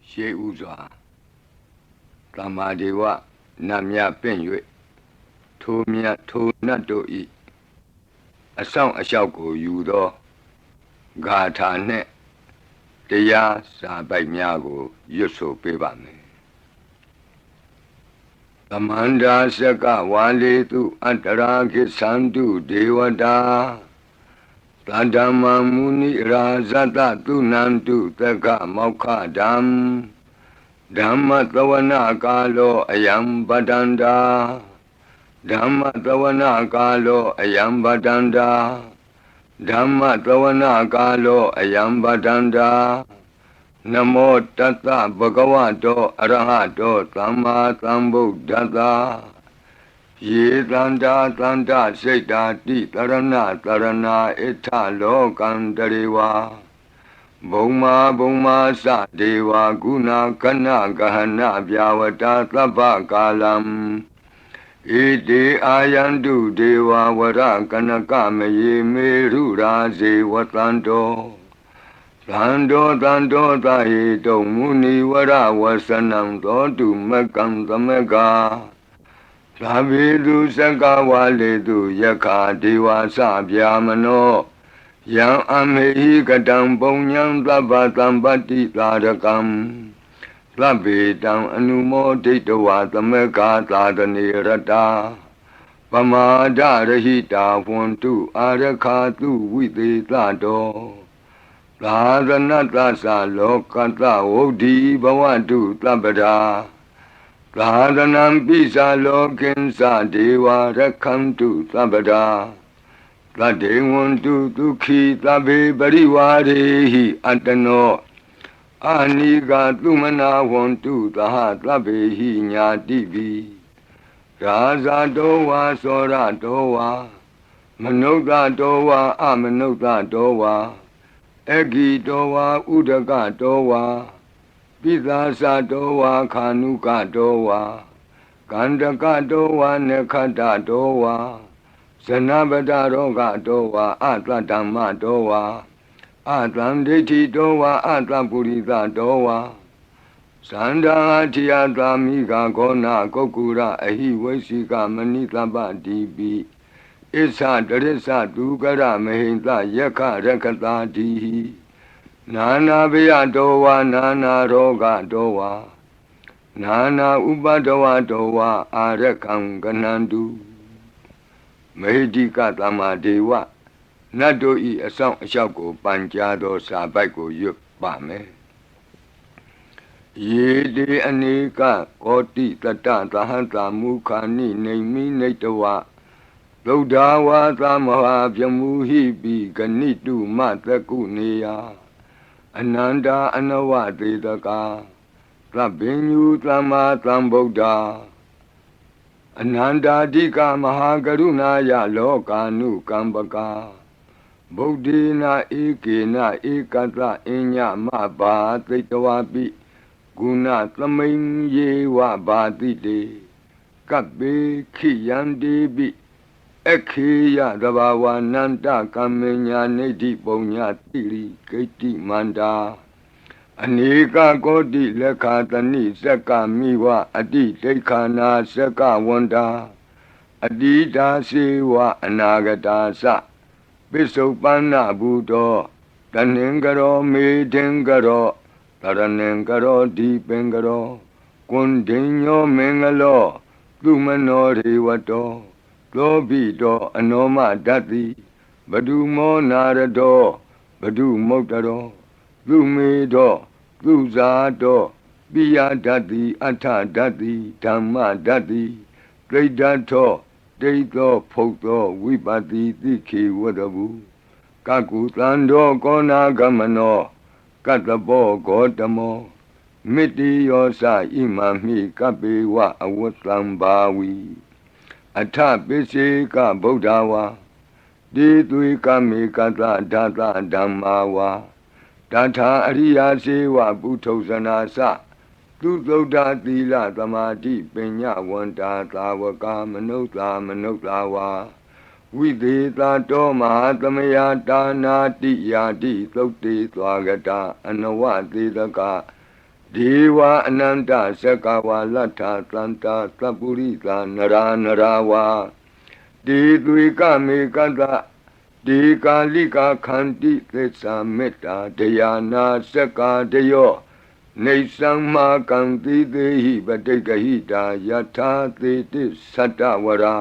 ရှေးဥစွာသမ္မာဒေဝနတ်မြပင့်၍ထိုမြတ်ထိုနတ်တို့ဤအဆောင်အလျှောက်ကိုယူသောဂါထာနှင့်တရားစာပိုက်များကိုရွတ်ဆိုပေးပါမယ်သမန္တာစကဝါလေတုအတ္တရာခိသန္တုဒေဝတာသတ္တမမုနိရာဇတသုနန္တုသက္ကမောက္ခဓမ္မဓမ္မသဝနာကာလောအယံပတန္တာဓမ္မသဝနာကာလောအယံပတန္တာဓမ္မသဝနာကာလောအယံပတန္တာနမောတတ္တဗဂဝတောအရဟတောသမ္မာသမ္ဗုဒ္ဓတ္တယေတန္တာတန္တစိတ်တာတိတရဏတရဏဣထလောကံတရေဝါဘုံမာဘုံမာသဒေဝကုဏကနဂဟနဗျာဝတာသဗ္ဗကာလံဣတိအာယန္တုဒေဝဝရကနကမယေမေရုရာဇေဝတန္တောသန္တောသန္တောသဟေတုံမုနိဝရဝဆနံသောတုမကံသမကသာဘိတုစကဝါလေတုယက္ခာဒေဝသဗျာမနောယံအမေဟိကတံပုံညံသဗ္ဗသံပတ္တိသာရကံသဗ္ဗေတံအနုမောဒိတဝသမကသာတနေရတာပမာဒရဟိတာဝန္တုအာရခာတုဝိသေသတောသာသနတ္တသလောကတဝုဒ္ဓိဘဝတုသဗ္ဗရာသာသနံပိသလောကိဉ္စဒေဝရက္ခန္တုသဗ္ဗရာသတ္တေဝန္တုဒုက္ခိသဗ္ဗေပရိဝါရေဟိအတ္တနောအာနိကသုမနာဝန္တုသဟသဗ္ဗေဟိညာတိပိရာဇတောဝါသောရတောဝါမနုဿတောဝါအမနုဿတောဝါအဂိတောဝါဥဒကတောဝါပိသာသတောဝါခာနုကတောဝါကန္တကတောဝါနခတ္တတောဝါဇနပတရောဂတောဝါအတ္တဓမ္မတောဝါအတ္တံဒိဋ္ဌိတောဝါအတ္တပုရိသတောဝါသန္တာထိယသာမိဂဂောနာကုက္ကုရအဟိဝိသိကမဏိသဗ္ဗတိပိဣသတရိစ္ဆဒုကရမဟိန္တယက္ခရက္ခတာတိဟိနာနာဘယတောဝါနာနာရောဂတောဝါနာနာဥပဒဝတောဝါအာရခံကနန္တုမေဟိတိကသမ္မာဒေဝနတ်တို့ဤအဆောင်အလျှောက်ကိုပန်ကြားသောစာပိုက်ကိုရွတ်ပါမယ်ယေတိအနိကကောတိတတ္တသဟံတာမုခာနိနေမိနေတဝသုဒ္ဓဝါသမဟာဗျမူဟိပိဂဏိတုမတကုနေယအနန္တာအနဝသေတကာသဗ္ဗညုသမ္မာသမ္ဗုဒ္ဓအနန္တာဓိကမဟာကရုဏာယလောကာနုကမ္ပကာဗုဒ္ဓေနဧကေနဧကတအညမဘာသိတဝပိဂုဏသမိန်ယေဝဘာတိတေကပ္ပေခိယန္တိပိခေယသဘာဝနန္တကမ္မညာနေတိပုံညာတိရိဂိတိမန္တာအနေကကောတိလက်ခာတနိစက္ကမိဝအတိဒိဋ္ဌာနာစက္ကဝန္တာအတိတာစေဝအနာဂတာသပိစုပန္နဘူတောတဏ္ဏင်္ကရောမေထင်္ကရောတရဏင်္ကရောဒီပင်္ကရောကွန်ဒိညောမင်္ဂလောသူမနောရေဝတောသောဘိတောအနောမဒတ္တိဘဒုမောနာရတောဘဒုမုတ်တရောသူမေတောသူဇာတောပိယဒတ္တိအထဒတ္တိဓမ္မဒတ္တိဒိဋ္ဌထောဒိဋ္ဌောဖုတ်သောဝိပတိတိခေဝတဘူကကုသန္တောကောနာဂမနောကတ္တဘောဂောတမောမိတိယောသဣမမိကပေဝအဝတ္တံဘာဝီအထပိစေကဗုဒ္ဓဝါတိသွေကမေကတဓာတဓမ္မာဝါတထာအရိယာစေဝပုထုဇနာသသူသုဒ္ဓသီလသမာဓိပညာဝန္တာသာဝကမနုဿာဝါဝိသေသတောမဟာသမယတာနာတိယာတိသုတ်တေသွားကတာအနဝသေတက ဒေဝအနန္တစကဝါလဋ္ဌသန္တာသပ္ပုရိသနရာနရာဝါဒေသွေကမေကတဒေကာလိကာခန္တိသစ္စာမေတ္တာဒယာနာစကာတယောနေသံမာကံတိသေဟိပတိကဟိတာယထာသေတိသတ္တဝရာ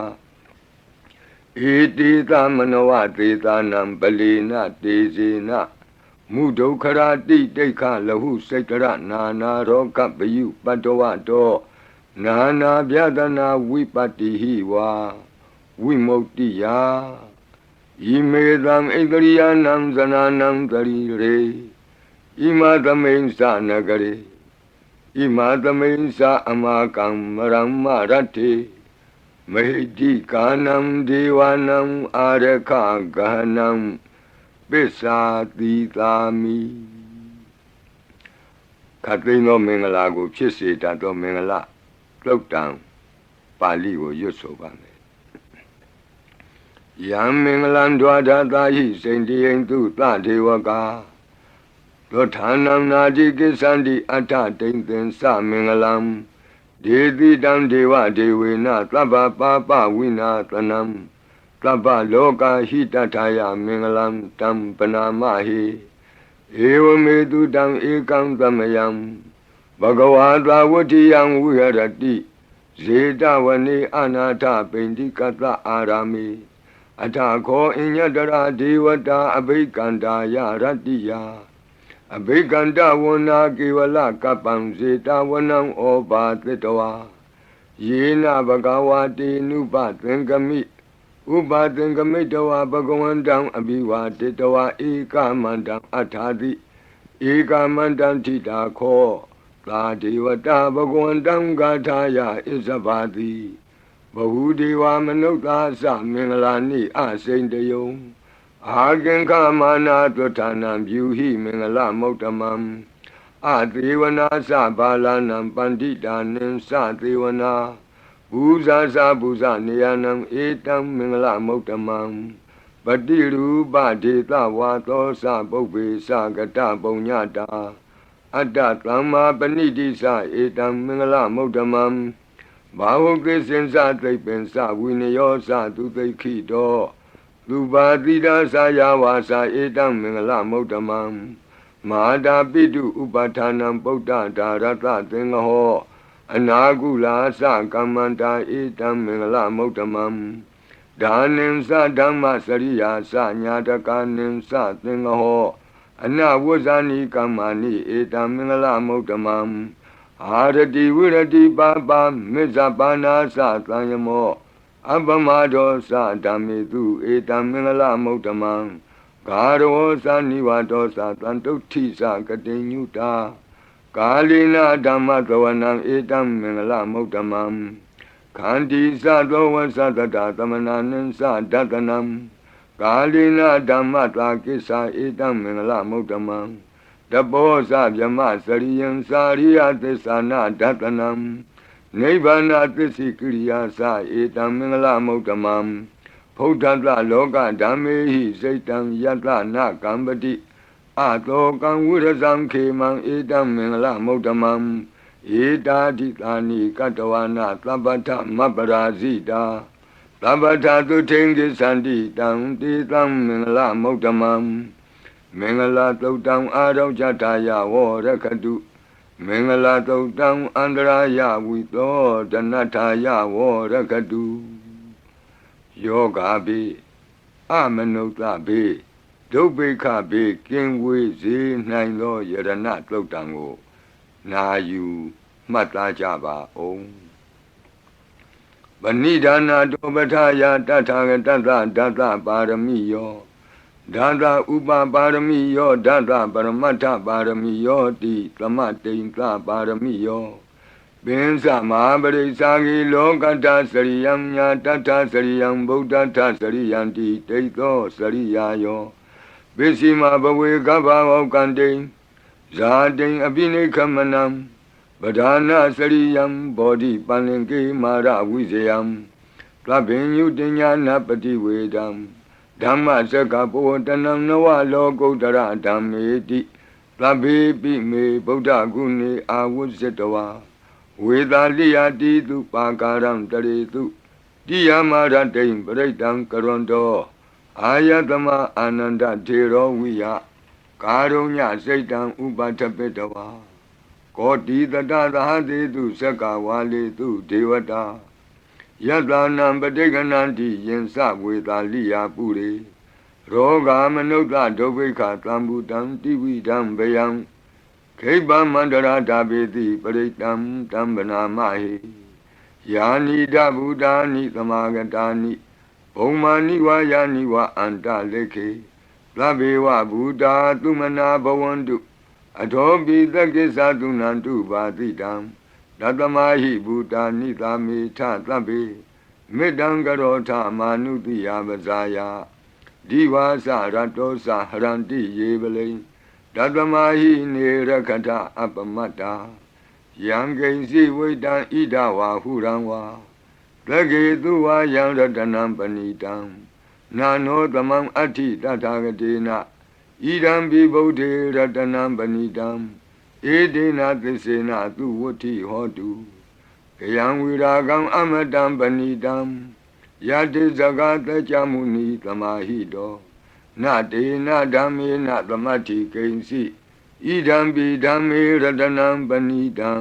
ဧတိသမနဝသေသနံပလီနတေဇေနမုဒုက္ခရာတိတိခလဟုစိတ်တရနာနာရောဂပယုပတ္တဝတောနာနာဗျဒနာဝိပတ္တိဟိဝါဝိမု ക്തി ယာဣမေသံဣန္ဒရိယနံဇနာနံတရိရေဣမသမိန်စနဂရေဣမသမိန်စအမကံမရမ္မရတ္တိမဟိတိကာနံဒေဝနံအာရခဂဟနံပစ္စာတိသာမိခတ်သိမ်းသောမင်္ဂလာကိုဖြစ်စေတတ်သောမင်္ဂလာသုတ်တံပါဠိကိုရွတ်ဆိုပါမယ်ယံမင်္ဂလံဒွါဒသာဟိစိန္တိယံသူသဒေဝကာသောဌာနံနာတိကိသန္တိအဋ္ဌတိန်သင်္စမင်္ဂလံဒေတိတံဒေဝဒေဝေနသဗ္ဗပါပဝိနာသနံသဗ္ဗလောကဟိတထာယမင်္ဂလံတံပနာမဟိဧဝမေတုတံဧကံသမယံဘဂဝါသာဝတ္တိယံဝိဟရတိဇေတဝနေအနာထပိန္တိကတအာရာမိအထခောအညတရာဒေဝတာအဘိကန္တာယရတ္တိယအဘိကန္တဝနာကေဝလကပ္ပံဇေတဝနံဩဘာသတ္တဝါယေနဘဂဝါတေနုပသင်္ကမိဥပသင်္ကမိတဝါဘဂဝန္တံအဘိဝါတေတဝါဧကမန္တံအထာတိဧကမန္တံထိတာခောသာဒေဝတာဘဂဝန္တံဂါထာယဣဇဘာတိဘဟုဒေဝမနုဿာသမင်္ဂလာနိအစိန်တယုံအာကင်္ခမာနာတွဋ္ဌာနံပြုဟိမင်္ဂလမௌတမံအသေဝနာသဘာလနံပန္တိတာနင်္စသေဝနာဘူဇာသဘူဇနေယနံဧတံမင်္ဂလမௌတမံပတိရူပဒေသဝါသောသပုပ္ပေသကတပုံညတာအတ္တသမ္မာပဏိတိသဧတံမင်္ဂလမௌတမံဘာဝကိစင်္စသိပ္ပင်္စဝိနယောသသူသိခိတောလူပါတိဒါသယာဝါစာဧတံမင်္ဂလမௌတမံမဟာတာပိတုဥပဌာနံပုဒ္ဒဒါရတသင်္ဃဟောအနာကုလာသကမ္မန္တာဧတံမင်္ဂလမௌတမံဒါနင်္စဓမ္မစရိယာသညာတကာနင်္စသင်္ဃဟောအနဝဇ္ဇာနိကမ္မာနိဧတံမင်္ဂလမௌတမံအာရတိဝိရတိပါပါမေဇပါနာသသံယမောအပမဒောသဓမ္မေတုဧတံမင်္ဂလမௌတမံဂါရောသနိဝတောသတံတုဋ္ဌိသကတိညုတာကာလိနာဓမ္မသဝနံဧတံမင်္ဂလမௌတမံခန္တီသသောဝသတတသမနာနင်္စဒတနံကာလိနာဓမ္မတာကိစ္ဆာဧတံမင်္ဂလမௌတမံတဘောဇဗြမစရိယံစာရိယသစ္ဆာနာဒတနံနိဗ္ဗာနသစ္စိကိရိယာသဧတံမင်္ဂလမௌတမံဖုဒ္ဓတလောကဓမ္မေဟိစိတ်တံယတနာကံပတိအတောကံဝိရဇံခေမံဧတံမင်္ဂလမௌတမံဧတာတိသာနိကတဝနာသဗ္ဗထမပ္ပရာဇိတာသဗ္ဗထသုထိန်ကိသန္တိတံတေတံမင်္ဂလမௌတမံမင်္ဂလာသုတ်တံအာရောကြတာယဝရခတုမင်္ဂလာသုတ်တံအန္တရာယဝိသောဒနထာယဝရခတုယောဂါပိအမနုဿပိဒုဗ္ဗေခပိကင်ဝေစေနိုင်သောယရဏသုတ်တံကိုနာယူမှတ်သားကြပါအောင်ဗဏိဒါနာတောပဋ္ဌာယတထာဂတတဒတပါရမိယောဒါသဥပပါရမိယောဒါသပရမတ္ထပါရမိယောတိသမတိန်သပါရမိယောပင်စမဟာပရိစ္ဆာဂိလောကတ္တစရိယံညာတတ္ထစရိယံဗုဒ္ဓတ္ထစရိယံတိတိသောစရိယာယောပစ္စည်းမဘဝေကဗ္ဗဝကန္တိဇာတိအပိနိခမနံပဓာနာစရိယံဘောဓိပန္လင်ကေမာရဝိဇယံသဗ္ဗညုတညာနပတိဝေဒံဓမ္မစကဘောတနံနဝလောကုတ္တရဓမ္မေတိ သဗ္ဗေပိမေဗုဒ္ဓဂုဏေအာဝုဇ္ဇတဝါဝေသာလိယတိတုပါကာရံတရေတုတိယမရတိံပရိတံကရွန်တောအာယတမအာနန္ဒထေရောဝိယကာရုညစိတ်တံဥပထပိတဝါကောတိတတသဟတိတုသက္ကဝါလေတုဒေဝတာယတနံပဋိက္ခဏန္တိယင်္စဝေသာလိယပုရိရောဂာမနုဿဒုဗ္ဗိခသံဘူတံတိဝိဒံဗယံခိဗ္ဗမန္တရာဓာပေတိပရိတံတံဗနာမဟိယာနိဒဗုဒ္ဓာနိသမာဂတာနိဘုံမာနိဝါယာနိဝါအန္တလေခေသဗ္ဗေဝဗုဒ္ဓာသုမနာဘဝန္တုအထောပိသက္ကိသသုနန္တုပါတိတံတတမဟိဗုဒ္ဓာနိသာမေထသဗ္ဗေမေတ္တံကရောထမာနုတိယပဇာယဒီဝါစရတောစဟရန္တိယေပလိတတမဟိနေရခထအပမတ္တာယံကိဉ္စီဝိတံဣဒဝါဟုရံဝါသကေတုဝါယံရတနံပဏိတံနာနောသမံအဋ္ဌိတထာဂတေနဣဒံပိဗုဒ္ဓေရတနံပဏိတံဧဒေနသစ္စေနသူဝဋ္ဌိဟောတုကယံဝိရာဂံအမတံပဏိတံယတိဇဂတကြမုနိသမာဟိတောနတေနဓမ္မေနသမတ္ထိကိဉ္စီဣဒံပိဓမ္မေရတနံပဏိတံ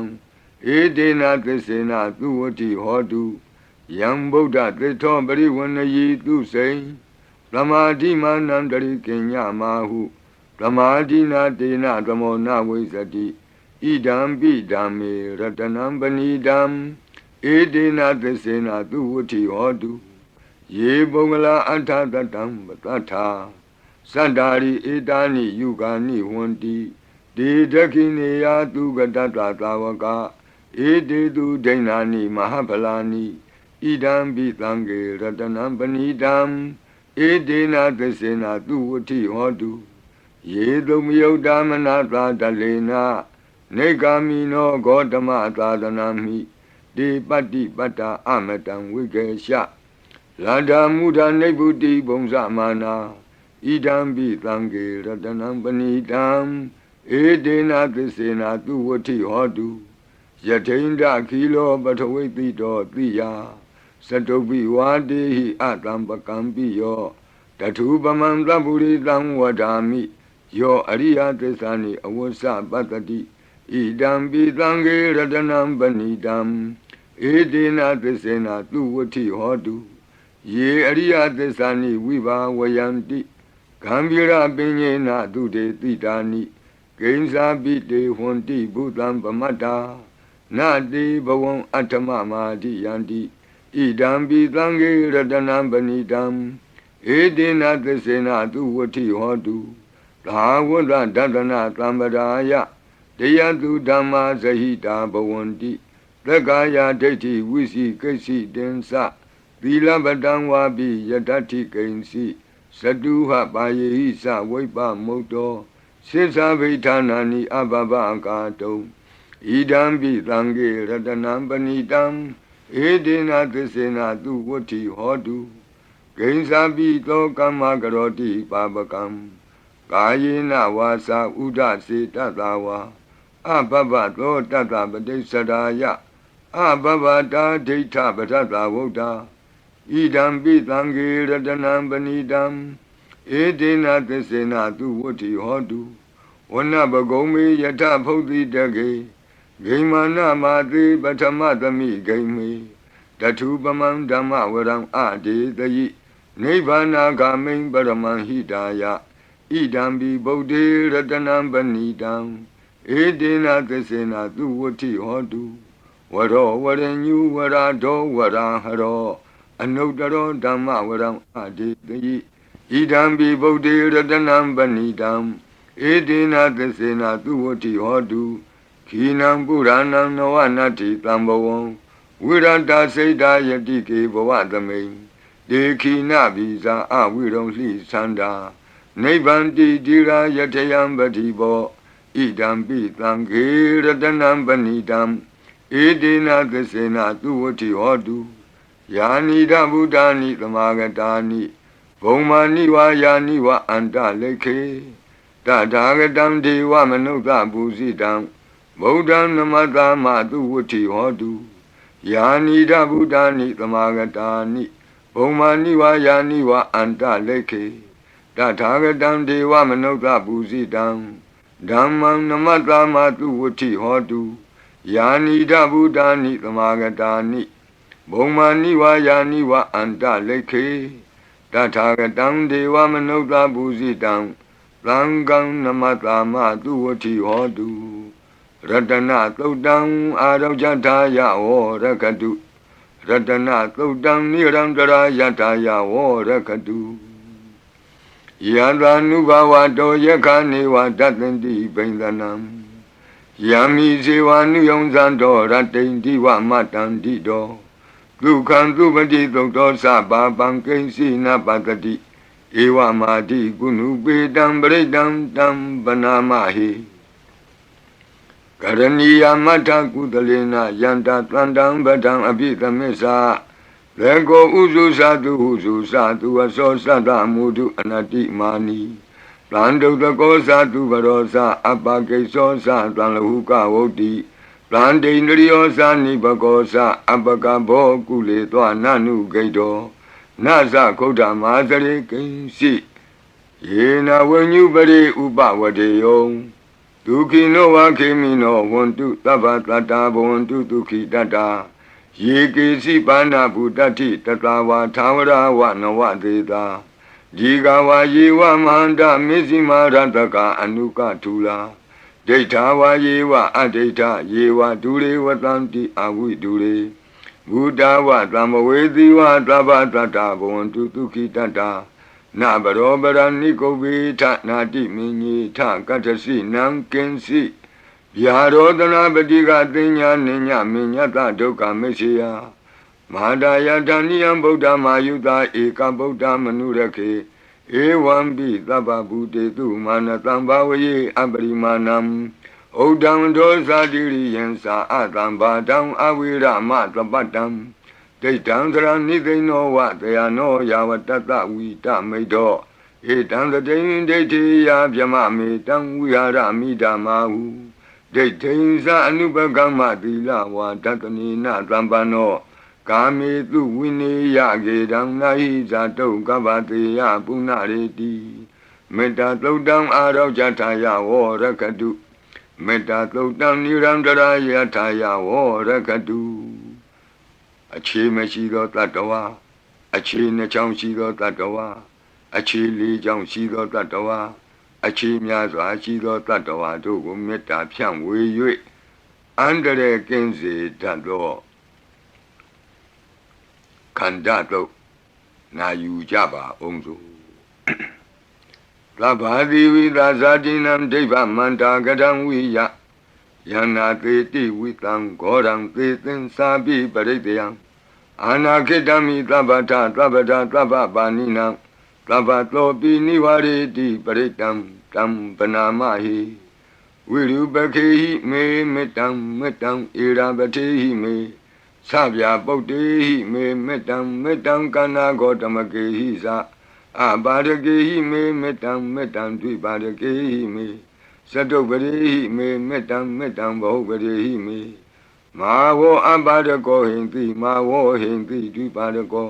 ဧဒေနသစ္စေနသူဝဋ္ဌိဟောတုယံဗုဒ္ဓသစ္ထောပရိဝဏယိသူစိံသမာဓိမာနံတရိကိညမာဟုသမာဓိနာတေနသမောနဝိသတိဣဒံပိဓမ္မေရတနံပဏိတံဧဒေနသစ္စေနသူဝဋ္ဌိဟောတုယေပုဂ္ဂလာအထတတံပတ္ထာသန္တာရိဧတာနိယုဂာနိဝန္တိဒေဒခိနေယသူကတတသာဝကဧတေတုဒိဏာနိမဟာဗလာနိဣဒံပိသံဃေရတနံပဏိတံဧဒေနသစ္စေနသူဝဋ္ဌိဟောတုယေတုမယုတ်တမနာသာတလေနနေဂာမိနောဂေါတမသာသနာမိဒေပတ္တိပတ္တာအမတံဝိကေရှလန္ဒာမုဒနိဗ္ဗုတိဘုံဇမာနာဣဒံပိသံဃေရတနံပဏိတံဧဒေနသစ္စေနသူဝဋ္ဌိဟောတုယထိန္ဒခိလောပထဝိတိတောတိယသတုပိဝါတေဟိအတံပကံပိယောတထုပမံသဗ္ဗုရိတံဝဒာမိယောအရိယသစ္စာနိအဝဆပတ္တိဣဒံပိသံဃေရတနံပဏိတံဧဒေနသစ္စေနသူဝဋ္ဌိဟောတုယေအရိယသစ္စာနိဝိဘာဝယန္တိဂံဗီရပညေနသူတေတိတာနိကိဉ္စာပိတေဟွန်တိဘုသံပမတ္တာနတေဘဝံအဋ္ဌမမာတိယန္တိဣဒံပိသံဃေရတနံပဏိတံဧဒေနသစ္စေနသူဝဋ္ဌိဟောတုသာဝတ္တဒတနာသံပဒါယတယတုဓမ္မာဇဟိတာဘဝန္တိသက္ကာယဒိဋ္ဌိဝိစီကိစ္စိတင်္စသီလပတံဝါပိယတ္ထိကိဉ္စီသတုဟပါယေဟိသဝိပ္ပမုတ်တောစိသဗိဌာနာနိအဘဘကာတုံဣဒံပိသံဃေရတနံပဏိတံဧဒေနသစ္စေနသူဝဋ္ဌိဟောတုကိဉ္စာပိသောကမ္မကရောတိပါပကံကာယေနဝါစာဥဒစေတတဝါအဘဘသောတတပတိစ္ဆရာယအဘဘတာဒိဋ္ဌပထသဝုဒ္ဓဣဒံပိသံဃေရတနံပဏိတံဧဒေနသစ္စေနသူဝဋ္ဌိဟောတုဝနပဂုံမေယထဖုတ်တိတကေဂိမာနမာတိပထမသမိဂိမေတထုပမံဓမ္မဝရံအဒေတယိနိဗ္ဗာနာဂမိံပရမံဟိတာယဣဒံပိဗုဒ္ဓေရတနံပဏိတံဧဒေနသစ္စေနသူဝဋ္ဌိဟောတုဝရောဝရညုဝရာဒောဝရာဟရောအနုတ္တရောဓမ္မဝရံအဒေတယိဣဒံပိဗုဒ္ဓေရတနံပဏိတံဧဒေနသစ္စေနသူဝဋ္ဌိဟောတုခိနံပုရဏံနဝနတ္ထိတံဘဝံဝိရတစိတ်တာယတိကေဘဝသမိန်ဒေခိနဗိဇာအဝိရုံလှိသန္တာနိဗ္ဗန္တိတိရာယထယံပတိဘောဣဒံပိသံဃေရတနံပဏိတံဧဒေနသစ္စေနသူဝဋ္ဌိဟောတုယာနိဒဗုဒ္ဓာနိသမာဂတာနိဘုံမာနိဝါယာနိဝအန္တလိခေ တထာဂတံဒေဝမနုဿပူဇိတံဗုဒ္ဓံနမတမသူဝတ္ထိဟောတုယာနိဒဗုဒ္ဓာနိသမာဂတာနိဘုံမာနိဝါယာနိဝါအန္တလိခေတထာဂတံဒေဝမနုဿပူဇိတံဓမ္မံနမတမသူဝတ္ထိဟောတုယာနိဒဗုဒ္ဓာနိသမာဂတာနိဘုံမာနိဝါယာနိဝါအန္တလိခေတထာဂတံဒေဝမနုဿပူဇိတံသံဃံနမတမသူဝတ္ထိဟောတုရတနသုတ်တံအာရောဇထာယဝရကတုရတနသုတ်တံနိရန္တရာယထာယဝရကတုယန္တာနုဘဝတောယခာနေဝတတန္တိဘိန္ဒနံယမိဇေဝနုယုံဇံတောရတ္တိန္တိဝမတန္တိတောဒုက္ခံသူပတိသုတ်တောသဗ္ဗပံကိဉ္စီနပတတိဧဝမာတိကုဏုပေတံပရိတံတံပနာမဟိကရဏီယမထကုသလေနယန္တသန္တံဗဒံအပိသမစ္ဆာလေကောဥစုသတုဟုစုသတုအသောသတ္တမုဒုအနတိမာနီတံဒုတကောသတုဘရောသအပကိသောသတံလဟုကဝုတ္တိတံဒိန္ဒရိယောသနိဘကောသအပကဘောကုလေသောနနုဂိတောနသခုဒ္ဓမာသရေကိဉ္စီယေနဝဉ္ညုပရိဥပဝတေယောဒုက္ခိနောဝခေမိနောဝန္တုသဗ္ဗတတ္တာဘဝန္တုဒုက္ခိတတ္တာယေကေစီပါဏဗုတ္တိတတဝါသာဝရဝနဝသေတာဒီကဝါယေဝမဟန္တမေဇိမာရတကအနုကထူလာဒိဋ္ဌာဝါယေဝအဒိဋ္ဌယေဝဒုရေဝတံတိအဝိဒုရေဘုဒ္ဓဝသမ္မဝေတိဝသဗ္ဗတတ္တာဘဝန္တုဒုက္ခိတတ္တာနဘရောပရဏိကုဗ္ဗေထနာတိမင်းကြီးထကတ္ထစီနံကင်းစီဗျာရောတနာပတိကသိညာနိညမညတဒုက္ခမေရှိယမဟာဒါယတဏိယံဗုဒ္ဓမာယုတာဧကဗုဒ္ဓမနုရခေဧဝံပိသဗ္ဗဗုတေတုမာနတံဘာဝယေအပရိမာဏံဩဒံဒောဇာတိရိယံသာအတံဘာတံအဝိရမသပတ္တံဒိဋ္ဌံသရဏိသိဏောဝတယနောယာဝတတဝိတမိတ်တောဧတံတတိဒိဋ္ဌိယဗျမမေတံဝိဟာရမိဓမ္မာဟုဒိဋ္ဌိသအနုပကမ္မသီလဝါတတနိနသံပန္နောကာမေတုဝိနေယကေတံနာဟိဇာတုကဗ္ဗတေယပုဏ္ဏရေတိမေတ္တာသုတ်တံအာရောဇထာယဝရကတုမေတ္တာသုတ်တံနိရန္တရာယထာယဝရကတုအခြေမရှိသောတတ္တဝါအခြေနှစ်ချောင်းရှိသောတတ္တဝါအခြေလေးချောင်းရှိသောတတ္တဝါအခြေများစွာရှိသောတတ္တဝါတို့ကိုမေတ္တာဖြန့်ဝေ၍အန္တရာယ်ကင်းစေတတ်သောခန္ဓာတို့နာယူကြပါအောင်စို့သဗ္ဗာတိဝိသာဇာတိနံဒိဗ္ဗမန္တာကတံဝိယယန္နာသေတိဝိတံဂောရံသေသင်္စာပိပရိတယံအာနာခိတမိသဗ္ဗထသဗ္ဗဒသဗ္ဗပါဏိနံသဗ္ဗသောပိနိဝရေတိပရိတံတံပနာမဟိဝိရုပခေဟိမေမေတ္တံမေတ္တံဧရာပတိဟိမေသဗျာပုတ္တေဟိမေမေတ္တံမေတ္တံကနာဂောတမကေဟိသာအပါရကေဟိမေမေတ္တံမေတ္တံဒွိပါရကေဟိမေသတုပရိဟိမေမေတ္တံမေတ္တံဘဟုပရိဟိမေမာဝောအပါရကောဟိန္တိမာဝောဟိန္တိဒွိပါရကော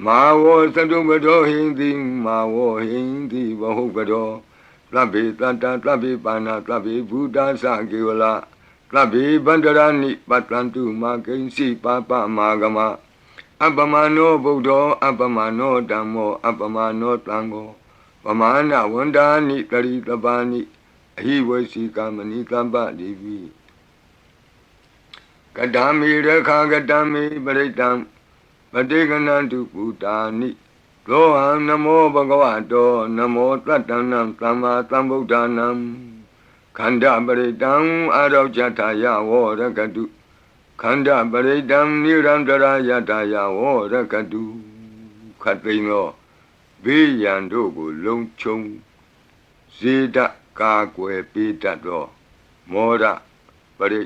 မာဝောသတုပတောဟိန္တိမာဝောဟိန္တိဘဟုပတောသဗ္ဗေတတ္တသဗ္ဗေပါဏသဗ္ဗေဘုဒ္ဓသကေဝလသဗ္ဗေဗန္တရာနိပတ္တန္တုမာကိဉ္စီပါပမာဂမအပမနောဗုဒ္ဓောအပမနောဓမ္မောအပမနောသံဃောပမာဏဝန္ဒာနိတရိတပါနိအဟိဝေစီကမဏိတပ္ပတိဝိကတံမေရခာကတံမေပရိတံပတိကနန္တုပုတာနိသောဟံနမောဘဂဝတောနမောတတ္တနံသမ္မာသမ္ဗုဒ္ဓနံခန္ဓာပရိတံအာရောဇထာယဝရကတုခန္ဓာပရိတံနိရန္တရာယထာယဝရကတုခတ်သိမ်းသောဘေးရန်တို့ကိုလုံခြုံဇေဒကာကွယ်ပေးတတ်သောမောရပရိ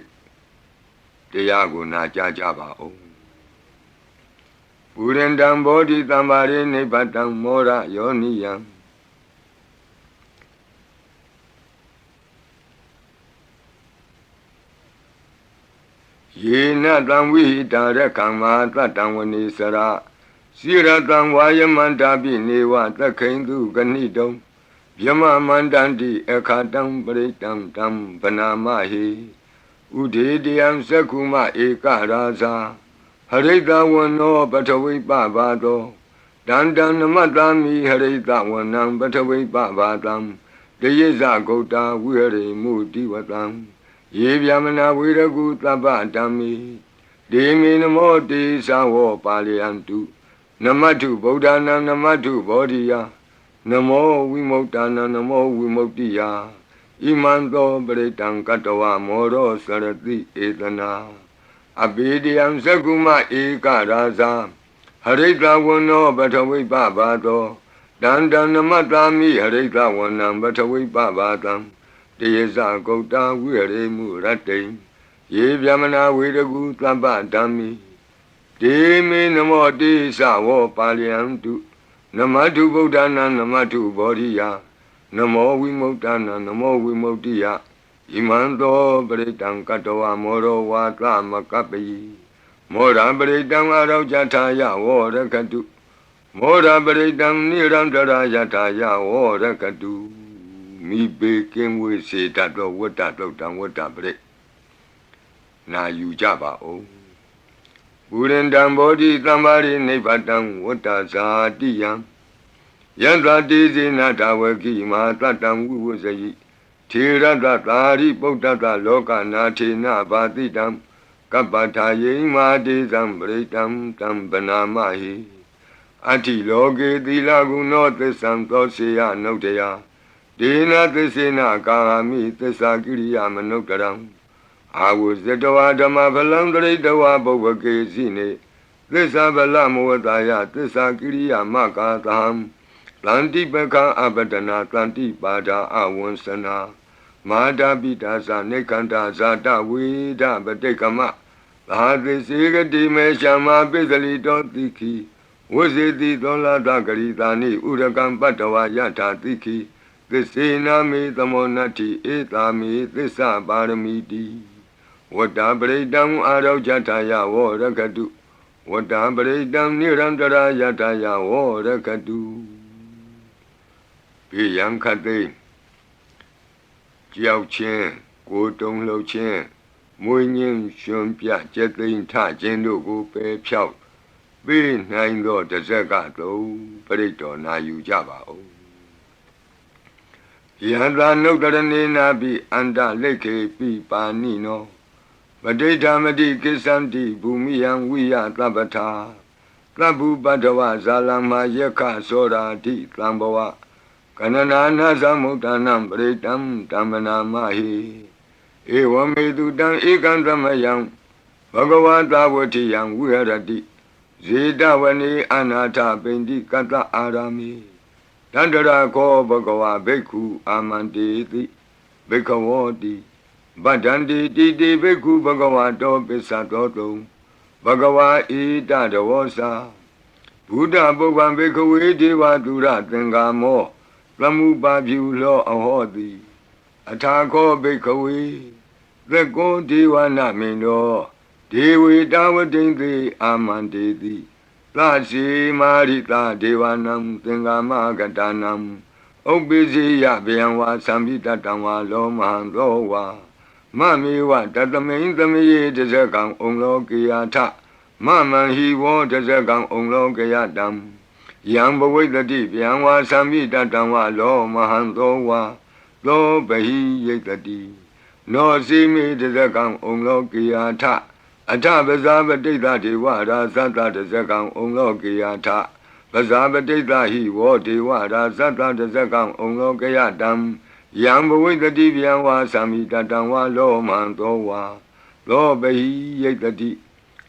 တရားကိုနာကြားကြပါဦးပုရိန္တံဘောဓိတံပါရိနိဗ္ဗတံမောရယောနိယံ ယေနတံဝိဟိတာရကံမာတတံဝနေစရာစိရတံဝါယမန္တာပိနေဝသခိန်တုကဏိတုံဗျမမန္တန္တိအခါတံပရိတံတံဗနာမဟိဥဒေတယံသက္ခုမဧကရာဇာဟရိတဝနောပထဝိပဘာသောတန္တံနမတ္တာမိဟရိတဝနံပထဝိပဘာတံတယေဇဂௌတာဝိဟရိမုတိဝတံယေဗျမနာဝေရကုသဗ္ဗဓမ္မိဒေမေနမောတေသဝောပါလယန္တုနမတ္ထုဗုဒ္ဓနာနမတ္ထုဘောဓိယနမောဝိမု ക്ത နာနမောဝိမု ക്തി ယဣမံသောပရိတံကတဝမောရောစရတိဧတနာအဘိဓိယံသက္ကုမဧကရာဇာဟရိတဝနောပထဝိပဘာသောတန္တံနမတ္တာမိဟရိတဝနံပထဝိပဘာတံတယေဇဂௌတာဝိဟရိမုရတ္တိယေဗျမနာဝေရကုသဗ္ဗဓမ္မိဒေမေနမောတေသဝောပါလယန္တုနမတ္ထုဗုဒ္ဓနာနမတ္ထုဘောဓိယနမောဝိမု ക്ത နာနမောဝိမု ക്തി ယဣမံသောပရိတံကတဝမောရောဝါသမကပ္ပိမောရပရိတံအရောကြထာယဝောရကတုမောရပရိတံနိရန္တရာယထာယဝောရကတုမိဘေကင်းဝေစေတတ်သောဝတ္တတုတ်တံဝတ္တပရိနာယူကြပါဦးပုရိန္တံဘောဓိသံဘာရိနိဗ္ဗတံဝတ္တဇာတိယံယန္တတိဇေနတဝကိမာတတံဝိဝဇယိထေရတသာရိပုတ္တတလောကနာထေနဘာတိတံကပ္ပထာယိမာတေဇံပရိတံတံဗနာမဟိအတ္ထိလောကေသီလဂုဏောသစ္ဆံသောစေယနုတ္တယဒေနသစ္စေနကာမိသစ္စာကိရိယာမနုတရံအာဝဇတဝါဓမ္မဖလံတရိတဝါဘုဗ္ဗကေစီနေသစ္စာဗလမောတာယသစ္စာကိရိယာမကာသံတန္တိပကံအပတနာတန္တိပါဒာအဝံစနာမာတာပိတာသနေကန္တာဇာတဝေဒပတိကမသာသိစေကတိမေရှမပိစလိတောတိခိဝဇေတိသောလာတဂရိတာနိဥရကံပတ္တဝါယထာတိခိသစ္စေနာမေသမောနတ္ထိဧတာမေသစ္စာပါရမီတိဝတ္တပရိတံအာရောကြထာယဝောရကတုဝတ္တပရိတံနိရန္တရာယထာယဝောရကတုပိယံခတိကြောက်ခြင်းကိုတုံလှုပ်ခြင်းမွေးညင်းရှင်ပြကျက်သိမ်းထခြင်းတို့ကိုပယ်ဖြောက်ပေးနိုင်သောတဇက်ကသုံးပရိတော်နာယူကြပါဦးယန္တာနုတရဏေနာပိအန္တလိခေပိပါဏိနောပဋိဌာမတိကိစ္ဆန္တိဘူမိယံဝိယသဗ္ဗထာသဗ္ဗုပတ္တဝဇာလမယက္ခသောရာတိသံဘဝကနနာနာသမုဒ္ဒနာပရိတံတမ္မနာမဟိဧဝမေတုတံဧကံသမယံဘဂဝတာဝတိယံဝိဟရတိဇေတဝနေအနာထပိန္တိကတ္တအာရမိတန္တရာခောဘဂဝဘိက္ခုအာမန္တေတိဘိက္ခဝောတိဗဒ္ဒန္တိတိတိဘိက္ခုဘဂဝတောပစ္စတောတုံဘဂဝါဣတတဝောစာဘုဒ္ဓပုဗ္ဗံဘိက္ခဝေဒေဝတုရသင်္ကာမောသမုပါပြုလောအဟောတိအထာခောဘိက္ခဝေသက္ကောဒေဝနာမိန်တော်ဒေဝေတဝတိန်သေအာမန္တေတိသစီမာရိတာဒေဝနံသင်္ကာမကတနံဥပ္ပိစီယဗျံဝါသံပိတတံဝါလောမဟံသောဝါမမေဝတတမိန်သမယေတဇကံဩလောကေယထမမံဟိဝောတဇကံဩလောကေယတံယံဘဝိတတိဗျံဝါသံပိတတံဝါလောမဟံသောဝါသောဘဟိယိတတိနောစီမေတဇကံဩလောကေယထအထပဇာပတိတဒေဝရာဇတတဇကံဩလောကေယထပဇာပတိတဟိဝောဒေဝရာဇတတဇကံဩလောကေယတံယံဘဝိတတိဗျံဝါသံမိတတံဝါလောမံသောဝါသောဘဟိယိတတိ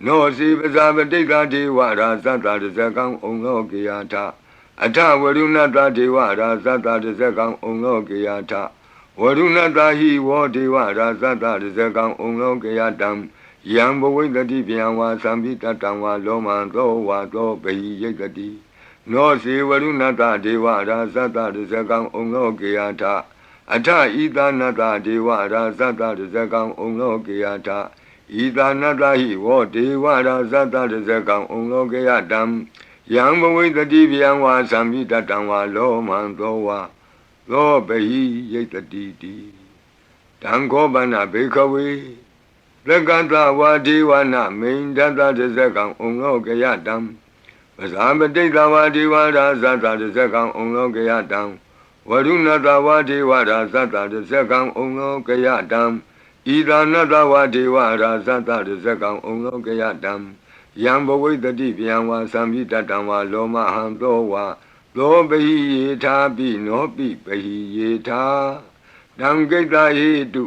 နောစီပဇာပတိတဒေဝရာဇတတဇကံဩလောကေယထအထဝရုဏတဒေဝရာဇတတဇကံဩလောကေယထဝရုဏတဟိဝောဒေဝရာဇတတဇကံဩလောကေယတံယံဘဝိတတိဗျံဝါသံပိတတံဝါလောမံသောဝါသောဘဟိယိတတိနောစီဝရုဏတဒေဝရာဇတတဇကံဩလောကေယထအထဣသနတဒေဝရာဇတတဇကံဩလောကေယထဣ ဤသာနတဟိဝောဒေဝရာဇတတဇကံဩလောကေယတံယံဘဝိတတိဗျံဝါသံမိတတံဝါလောမံသောဝါသောပဟိယိတတိတိတံခောပနဘေခဝေသက္ကတဝါဒေဝနာမိန်တတတဇကံဩလောကေယတံပဇာပတိတဝါဒေဝရာဇတတဇကံဩလောကေယတံဝရုဏတဝါဒေဝရာဇတတဇကံဩလောကေယတံဤသာနတဝါဒေဝရာဇတတဇကံဩလောကေယတံယံဘဝိတတိဗျံဝါသံမိတတံဝါလောမဟံသောဝါသောပဟိယေထာပိနောပိပဟိယေထာတံကိတ္တဟိတု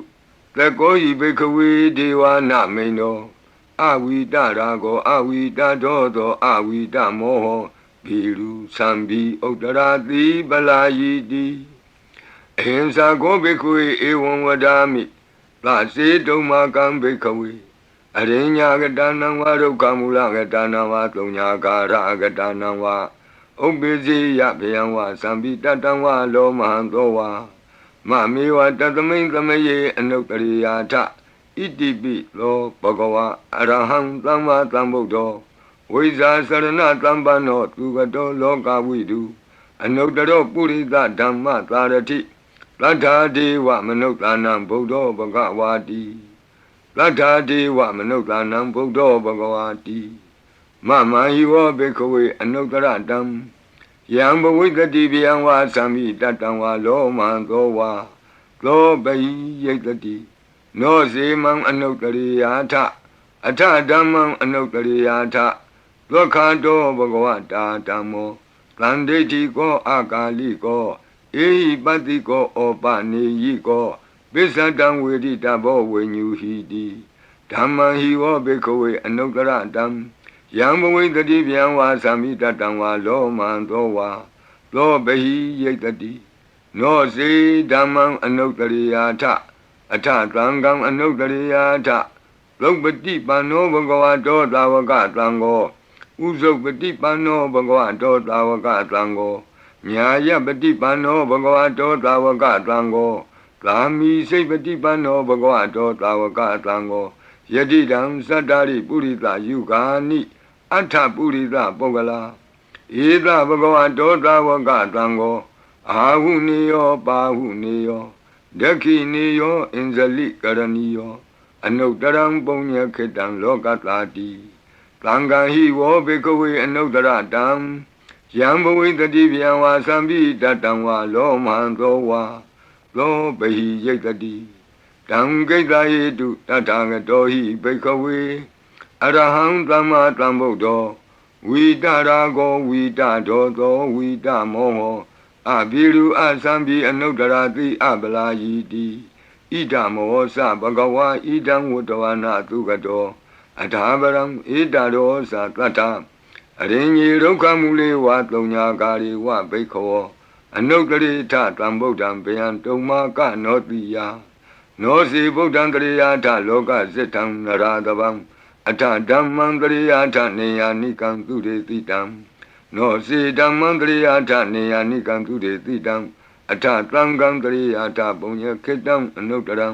သကောဤဘိခဝေဒေဝနာမိန်တော်အဝိတရာကောအဝိတတောသောအဝိတမောဟဘီရုသံဘီဥတ္တရာတိပလာယိတိအဟိံစာကောဘိခဝေဧဝံဝဒာမိသစေတုံမာကံဘိခဝေအရိညာကတနံဝါဒုက္ခမူလကတနံဝါသုံးညာကာရကတနံဝါဥပ္ပိစီယဗျံဝါသံပိတတံဝါလောမဟံသောဝါမမေဝတသမိန်သမယေအနုတ္တရိယာထဣတိပိလောဘဂဝါအရဟံသမ္မာသမ္ဗုဒ္ဓောဝိဇာစရဏသမ္ပန္နောသူကတောလောကဝိတုအနုတ္တရောပုရိသဓမ္မသာရတိသတ္ထာဒေဝမနုဿာနံဗုဒ္ဓောဘဂဝါတိသတ္ထာဒေဝမနုဿာနံဗုဒ္ဓောဘဂဝါတိမမဟိဝေဘိခဝေအနုတ္တရတံယံဘဝိတတိဗျံဝါသံမိတတံဝါလောမံသောဝါသောပဟိယိတတိနောစေမံအနုတ္တရိယာထအထဓမ္မံအနုတ္တရိယာထသောခန္တောဘဂဝတာဓမ္မောသန္ဒိဋ္ဌိကောအာကာလိကောဧဟိပတ္တိကောဩပနေယိကောပိစ္ဆတံဝေဒိတဘောဝိညူဟိတိဓမ္မံဟိဝောဘိခဝေအနုတ္တရတံယံဘဝိတတိဗျံဝါသံမိတတံဝါလောမံသောဝါသောပဟိယိတတိနောစေဓမ္မံအနုတ္တရိယာထအထသံဃံအနုတ္တရိယာထလုပတိပန္နောဘဂဝတောသာဝကသံဃောဥဇုပတိပန္နောဘဂဝတောသာဝကသံဃောညာယပတိပန္နောဘဂဝတောသာဝကသံဃောသာမိစိတ်ပတိပန္နောဘဂဝတောသာဝကသံဃောယတိတံသတ္တရိပုရိသယုဂာနိအထပုရိသပုဂ္ဂလာဧသဘဂဝတောသာဝကသံဃောအာဟုနေယောပါဟုနေယောဒက္ခိနေယောအင်ဇလိကရဏီယောအနုတ္တရံပုညခေတံလောကတာတိသံဃာဟိဝောဘေကဝေအနုတ္တရတံယံဘဝိတတိဗျံဝါသံပိတတံဝါလောမံသောဝါသောပဟိယိတတိတံကိတ္တဟိတုတထာဂတောဟိဘေကဝေအရဟံသမ္မာသမ္ဗုဒ္ဓောဝိတရာကောဝိတဒောသောဝိတမောဟောအဘိရုအသံပိအနုတ္တရာတိအပလာယိတိဣဒမောသဘဂဝါဣဒံဝတ္တဝနာသူကတောအထာပရံဣဒရောသတတ္ထအရိညေဒုက္ခမူလေဝသုံးညာကာရိဝဘိခောအနုတ္တရိထတံဗုဒ္ဓံဗျံတုံမာကနောတိယနောစီဗုဒ္ဓံတရိယာထလောကစိတံနရာတဗံအထဓမ္မံတရိယာထနေယာနိကံသူရေတိတံနောစီဓမ္မံတရိယာထနေယာနိကံသူရေတိတံအထသံဃံတရိယာထပုညခေတံအနုတ္တရံ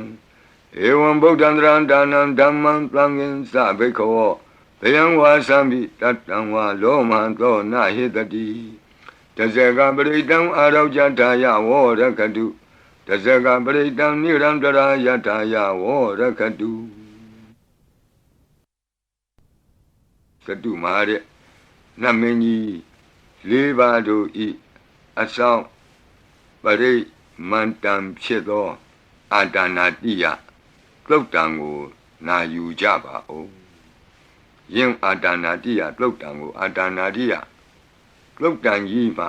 ဧဝံဗုဒ္ဓံတရံဒါနံဓမ္မံသံဃင်္စဘိခောဗျံဝါသံပိတတံဝါလောမံသောနဟိတတိတဇဂပရိတံအာရောကြထာယဝောရခတုတဇဂပရိတံနိရံတရာယထာယဝောရခတုသတုမာတဲ့နတ်မင်းကြီးလေးပါးတို့ဤအဆောင်ပရိမန္တံဖြစ်သောအာတာနာတိယသုတ်တံကိုနာယူကြပါဦးယင်အာတာနာတိယသုတ်တံကိုအာတာနာတိယသုတ်တံကြီးမှ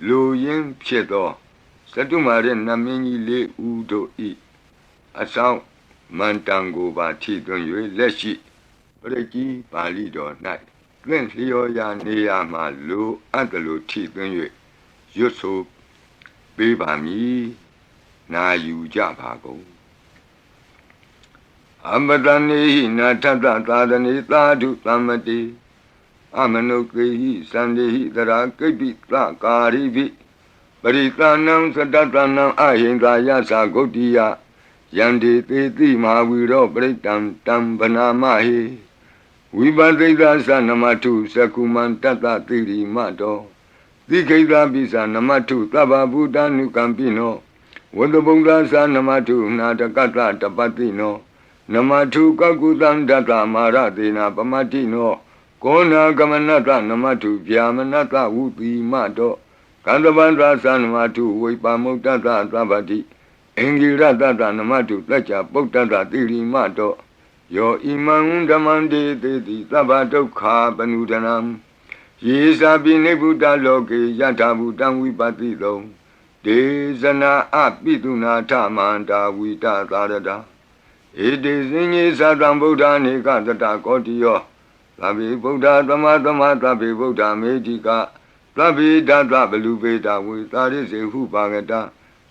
လူရင်းဖြစ်သောသတုမာတဲ့နတ်မင်းကြီးလေးဦးတို့ဤအဆောင်မန္တံကိုပါထိသွင်း၍လက်ရှိပရိကြီးပါဠိတော်၌သင်လျော်ရာနေရာမှလူအပ်တလူထိသွင်း၍ရွတ်ဆိုပေးပါမည်နာယူကြပါကုန်အမတနေဟိနာထတသာသနေသာဓုသမ္မတိအမနုကေဟိသန္တေဟိတရာကိပိသကာရိပိပရိသနံသတ္တနံအဟိန္ဒာယသဂုတ်တိယ ယန္တိသေတိမဟာဝီရောပရိတံတံဗနာမဟိဝိပသိတသနမထုသကုမံတတ္တတိရိမတောသိခိတပိသနမထုသဗ္ဗဗုဒ္ဓ ानु ကံပိနောဝတ္တဗုဒ္ဓသနမထုနာတကတ္တတပတိနောနမထုကကုတံတတ္တမာရတေနပမတိနောကောနာကမနတနမထုဗျာမနတဝုတိမတောကန္တဗန္တသနမထုဝိပါမုတ္တသသဗ္ဗတိအင်္ဂိရတတနမတုတัจจပုတ္တတတိရိမတောယောဣမံဓမ္မံတေတိတိသဗ္ဗဒုက္ခပနုဒနံယေသာပိနိဗ္ဗုတလောကေယထာဘူတံဝိပတိတောဒေဇနာအပိတုနာထမန္တာဝိတသာရတာဧတေစဉ္ညေသတံဗုဒ္ဓနေကတတကောတိယောသဗ္ဗေဗုဒ္ဓသမသသဗ္ဗေဗုဒ္ဓမေတိကသဗ္ဗေတတဘလူပေတဝေသာရိစေဟုပါကတ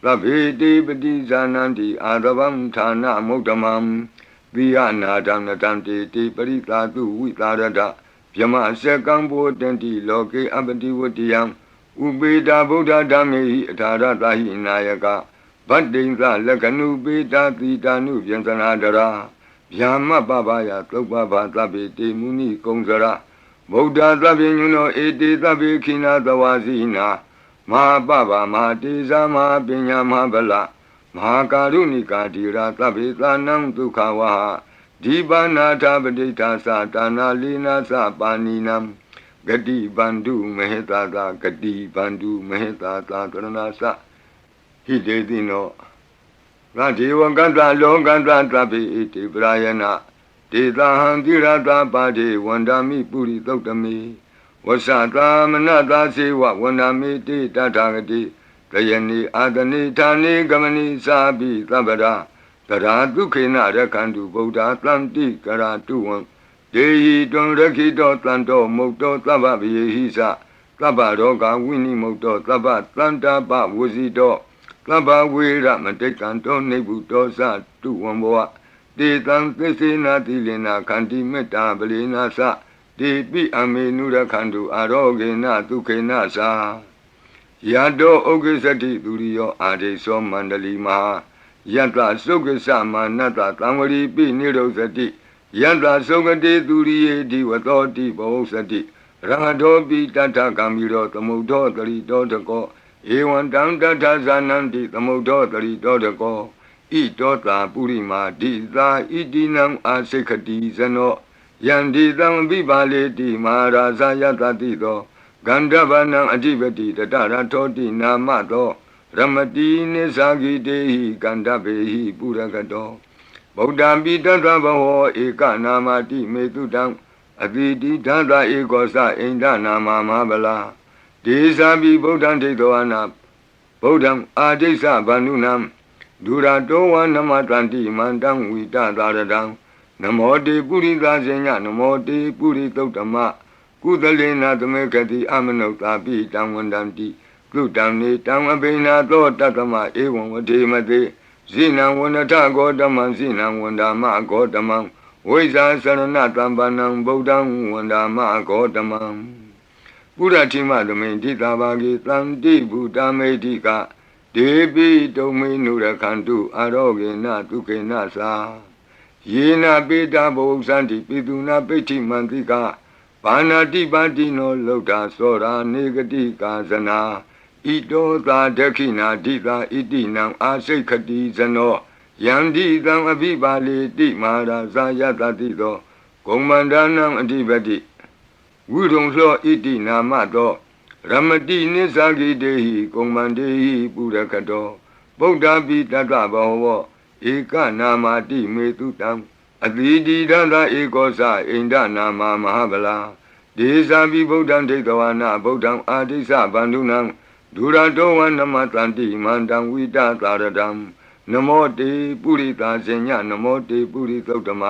သဗ္ဗေတိပတိဇာနန္တိအာရဗံဌာနမုဒ္ဓမံသီယနာဒံနတံတေတိပရိသာတုဝိသာရတဗြမစကံဘောတန္တိလောကေအပတိဝတ္တိယံဥပေတာဗုဒ္ဓဓမ္မေဟိအထာရတဟိနာယကဗတ္တိံသလက္ခဏုပေတာတိတာနုဗျံသနာဒရာဗျာမပပယသုပ္ပဘာသဗ္ဗေတေမုနိကုံစရဗုဒ္ဓသဗ္ဗေညုနောဧတေသဗ္ဗေခိနာသဝါစီနာမဟာပပမဟာတေဇာမဟာပညာမဟာဗလမဟာကာရုဏိကာတိရာသဗ္ဗေသာနံဒုက္ခဝဟဒီပါဏာထပဋိဋ္ဌာသတာနာလီနာသပါဏိနံဂတိဗန္ဓုမဟေတာသာဂတိဗန္ဓုမဟေတာသာတရဏသဟိတေတိနောငါဒေဝကတ္တလောကတ္တသဗ္ဗေဣတိပရာယနာဒေတာဟံတိရတာပါတိဝန္ဒာမိပုရိသုတ်တမေဝဆတာမနတာစေဝဝန္ဒာမိတိတထာဂတိတယနိအာတနိဌာနိဂမနိသာပိသဗ္ဗရာတရာဒုခေနရခန္တုဗုဒ္ဓသံတိကရာတုဝံဒေဟိတွံရခိတောတံတောမုတ်တောသဗ္ဗဗယေဟိသသဗ္ဗရောဂဝိနိမုတ်တောသဗ္ဗတန္တာပဝစီတောသဗ္ဗဝေရမတိကံတောနိဗ္ဗုတောသတုဝံဘောတေတံသစ္စေနာတိလေနာခန္တိမေတ္တာပလေနာသတေပိအမေနုရခန္တုအာရောဂေနဒုခေနသာယတောဩဂိသတိသူရိယောအာဒိသောမန္တလီမဟာယတ္တသုက္ကသမနတ္တသံဝရိပိနိရောဇတိယတ္တသုကတိသူရိယေဒီဝသောတိဘောဇတိရဟတောပိတတ္ထကံမိရောသမုဒ္ဒောတရိတောတကောဧဝံတံတတ္ထဇာနန္တိသမုဒ္ဒောတရိတောတကောဣတောတာပုရိမာဒိသာဣတိနံအာစိခတိဇနောယန္တိတံဝိပါလေတိမဟာရာဇယတတိသောဂန္ဓဗနံအဓိပတိတတရထောတိနာမသောရမတိနိသဂိတေဟိကန္ဓဗေဟိပုရကတောဗုဒ္ဓံပိတတဘဟောဧကနာမတိမေတုတံအတိတိဓာတဧကောသအိန္ဒနာမမဟာဗလာဒေဇာပိဗုဒ္ဓံဒိဋ္ဌဝနာဗုဒ္ဓံအာဒိစ္စဗန္ဓုနံဒုရတောဝနမတန္တိမန္တံဝိတသာရတံနမောတေပုရိသဇေညနမောတေပုရိသုတ္တမကုသလေနာသမေကတိအမနုဿာပိတံဝန္တံတိကုတံနေတံအဘိနာသောတတ္တမဧဝံဝတိမတိဇိနံဝန္တဂောတမံဇိနံဝန္ဒာမဂောတမံဝိဇာစရဏတံပနံဗုဒ္ဓံဝန္ဒာမဂောတမံပုရတိမသမိန်တိသာဘာဂေတံတိဗုဒ္ဓမေတိကဒေပိတုံမေနုရခန္တုအာရောဂေနဒုခေနသာယေနပိတာဘောဇန္တိပိတုနာပိဋ္ဌိမန္တိကဘာနာတိပါတိနောလောတာသောရာနေဂတိကာဇနာဣတောသာဒခိနာဒိသာဣတိနံအာစိခတိဇနောယန္တိတံအဘိပါလေတိမဟာရာဇယတတိသောဂုံမန္ဒနံအဓိပတိဝိရုံသောဣတိနာမသောရမတိနိသဂိတေဟိဂုံမန္တေဟိပုရကတောဗုဒ္ဓပိတတ္တဘောဝဧကနာမတိမေတုတံအတိတိဒန္တဧကောသအိန္ဒနာမမဟာဗလာဒေဇာပိဗုဒ္ဓံဒိဋ္ဌဝနာဗုဒ္ဓံအာဒိစ္စဗန္ဓုနံဒုရတောဝနမတန္တိမန္တံဝိတသာရတံနမောတေပုရိသာဇေညနမောတေပုရိသုတ္တမ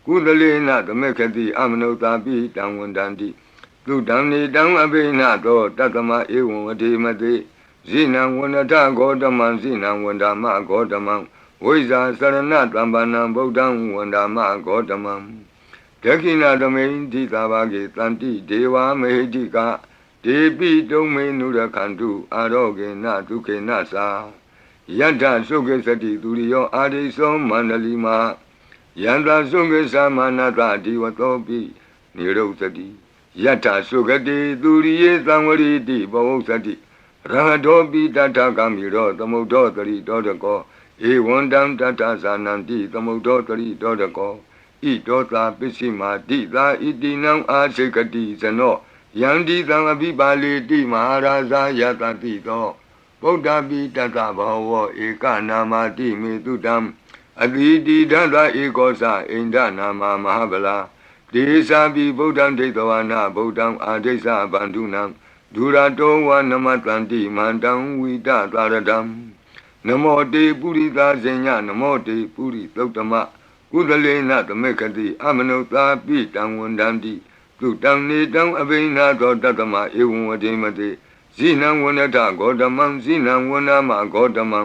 ကုသလေနသမေခတိအမနုဿာပိတံဝန္တန္တိသုတံနေတံအဘိနသောတတ္တမဧဝံဝတိမတိဇိနံဝန္တဂောတမံဇိနံဝန္ဒာမဂောတမံဝိဇာစရဏတံပနံဗုဒ္ဓံဝန္ဒာမဂောတမံဒခိနာသမိန်တိသာဘာဂေတန္တိဒေဝမေဟိတိကဒေပိတုံမေနုရခန္တုအာရောဂေနဒုခေနသာ ယတ္ထသုခေသတိသူရိယောအာရိသောမန္တလီမာယန္တာသုခေသမနတဒီဝသောပိနိရုသတိယတ္ထသုခတိသူရိယေသံဝရိတိဘဝုသတိရဟတောပိတတ္ထကမိရောသမုဒ္ဒောတရိတောတကောဧဝံတံတတ္ထဇာနန္တိသမုဒ္ဒောတရိတောတကောဣတောသာပစ္စည်းမာတိသာဣတိနံအာစေကတိဇနောယန္တိသံအဘိပါလေတိမဟာရာဇာယတတိတောဗုဒ္ဓပိတတ္တဘောဝဧကနာမတိမေတုတံအတိတိဒသဧကောသအိန္ဒနာမမဟာဗလာဒေသာပိဗုဒ္ဓံဒိဋ္ဌဝနာဗုဒ္ဓံအာဒိသဗန္ဓုနံဒုရတောဝနမတန္တိမန္တံဝိတသာရတံနမောတေပုရိသဇညနမောတေပုရိသုတ္တမကုသလေနသမေခတိအမနုသာပိတံဝန္တန္တိသူတံနေတံအဘိနာသောတတမဧဝံဝတိမတိဇိနံဝနတဂေါတမံဇိနံဝနမဂေါတမံ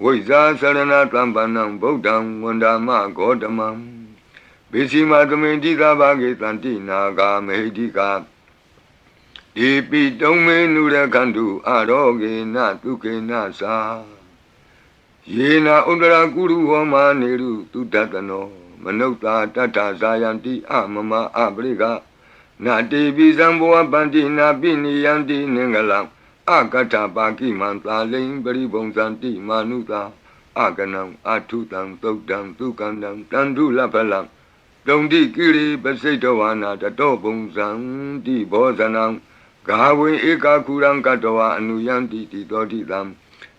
ဝိဇာသရဏတံပန္နံဗုဒ္ဓံဝန္ဒမဂေါတမံဘေစီမသမိန်တိသာဘာဂေတန္တိနာဂာမေဟိတိကာဧပိတုံမေနုရခန္တုအာရောဂေနတုကေနသာယေနဥဒရာကုရုဟောမာနေရုတုတတနောမနုဿာတတ္ထဇာယန္တိအမမအပရိကနာတေပိဇံဘောပန္တိနာပိနိယန္တိနင်္ဂလံအကတ္ထပါကိမံသာလိံပရိဘုံဇန္တိမာနုသာအကနံအထုတံသုတ်တံသူကန္တံတန္တုလပလံတုံတိကိရိပစိတဝါနာတတောဘုံဇံတိဘောဇနံဂါဝေဧကခုရံကတဝအနုယန္တိတိတောတိတံ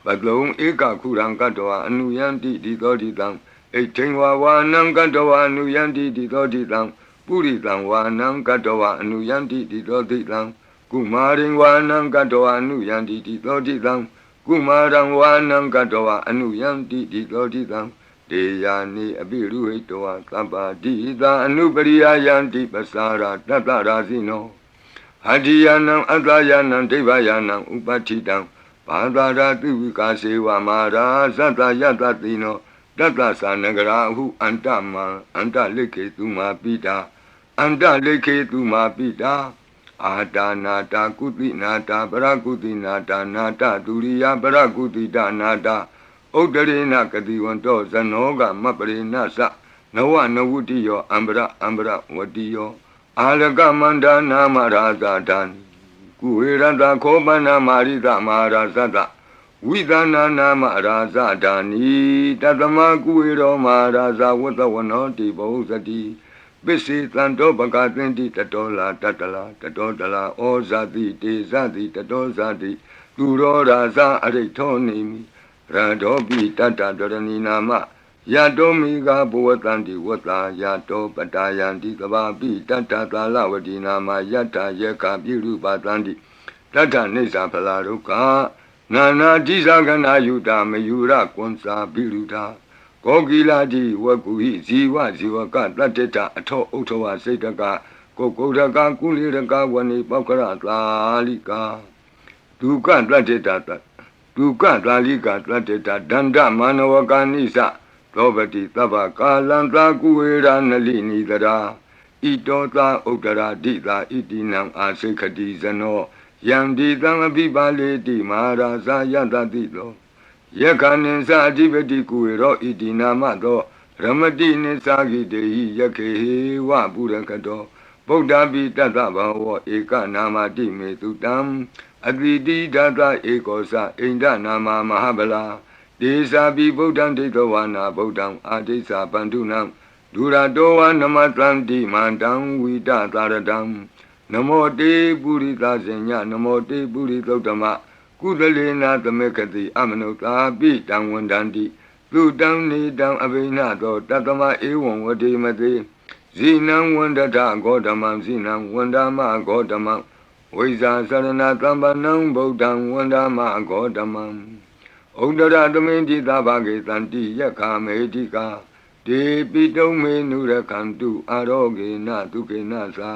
ပတလုံဧကခုရံကတဝအနုယန္တိတိတောတိတံဣဋ္ဌိဝါဝါနံကတဝအနုယန္တိတိတောတိတံပုရိသံဝါနံကတဝအနုယန္တိတိတောတိတံကုမာရိဝါနံကတဝအနုယန္တိတိတောတိတံကုမာရံဝါနံကတဝအနုယန္တိတိတောတိတံတေယာနိအပိရုဟိတဝသဗ္ဗတိသာအနုပရိယယန္တိပစာရတတ္တရာဇိနောအတ္တိယနံအတ္တယနံဒိဗ္ဗယနံဥပဋ္ဌိတံဘာသာရာတိဝိကာစေဝမာရာသတ္တယတတိနောတတ္တသနဂရာဟုအန္တမံအန္တလိခေတုမာပိတာအန္တလိခေတုမာပိတာအာတာနာတာကုတိနာတာပရကုတိနာတာနာတာဒုရိယပရကုတိတာနာတာဥဒ္ဒရေနကတိဝန္တောဇနောကမပရိနသနဝနဝုတိယောအံပရဝတိယောအာလကမန္တနာမရာဇာတံကုဝေရတခောပန္နမာရိသမဟာရာဇတဝိသနာနာမရာဇဒာနိတတမကုဝေရောမဟာရာဇဝတ္တဝနောတိဘောဇတိပစ္စေတံတောပကသင်တိတတောလာတတလာတတောတလာဩဇာတိတေဇတိတတောဇာတိသူရောရာဇအရိထောနေမိရတောပိတတ္တဒရဏီနာမယတောမိဂဘဝတန္တိဝတ္တာယတောပတာယန္တိသဘာပိတတ္တသာလဝတိနာမယတ္တယေကပိရုပတန္တိတတ္ထနိစ္စဖလာဒုက္ခနာနာတိသကနာယုတာမယုရကွန်စာပိရုတာကောကိလာတိဝကုဟိဇီဝဇီဝကတတ္တတအထောဥထောဝစိတ်တကကိုကုရကကုလိရကဝဏိပောက္ခရသာလိကာဒုက္ခတတ္တတဒုက္ခသာလိကာတတ္တတဒန္တမနဝကာနိသသောပတိသဗ္ဗကာလံသာကုဝေရနလိနိတရာဣတောသာဥဒ္ဒရာတိသာဣတိနံအာစိခတိဇနောယံဒီသံအပိပါလေတိမဟာရာဇာယတတိသောယက္ခဏိသအဓိပတိကုဝေရောဣတိနာမသောရမတိနိသဂိတေဟိယခေဟေဝပုရကတောဗုဒ္ဓပိတတ္တဘဝဧကနာမတိမေတုတံအတိတိဒသဧကောသအိန္ဒနာမမဟာဗလာဒေသာပိဗုဒ္ဓံဒိဋ္ဌဝါနာဗုဒ္ဓံအာဒိသပန္တုနံဒုရတောဝနမတန္တိမန္တံဝိတသာရတံနမောတေပုရိသဇညနမောတေပုရိသုတ္တမကုသလေနာသမေခတိအမနုသာပိတံဝန္တန္တိသူတံနေတံအဘိနသောတတမဧဝံဝတိမတိဇိနံဝန္တထဂေါတမံဇိနံဝန္ဒမဂေါတမံဝိဇာသရဏတံပနံဗုဒ္ဓံဝန္ဒမဂေါတမံဩဒရသမိန်တိသဘာဂေတန္တိယက္ခမေတိကာဒေပိတုံမေနုရခန္တုအာရောဂေနဒုကေနသာ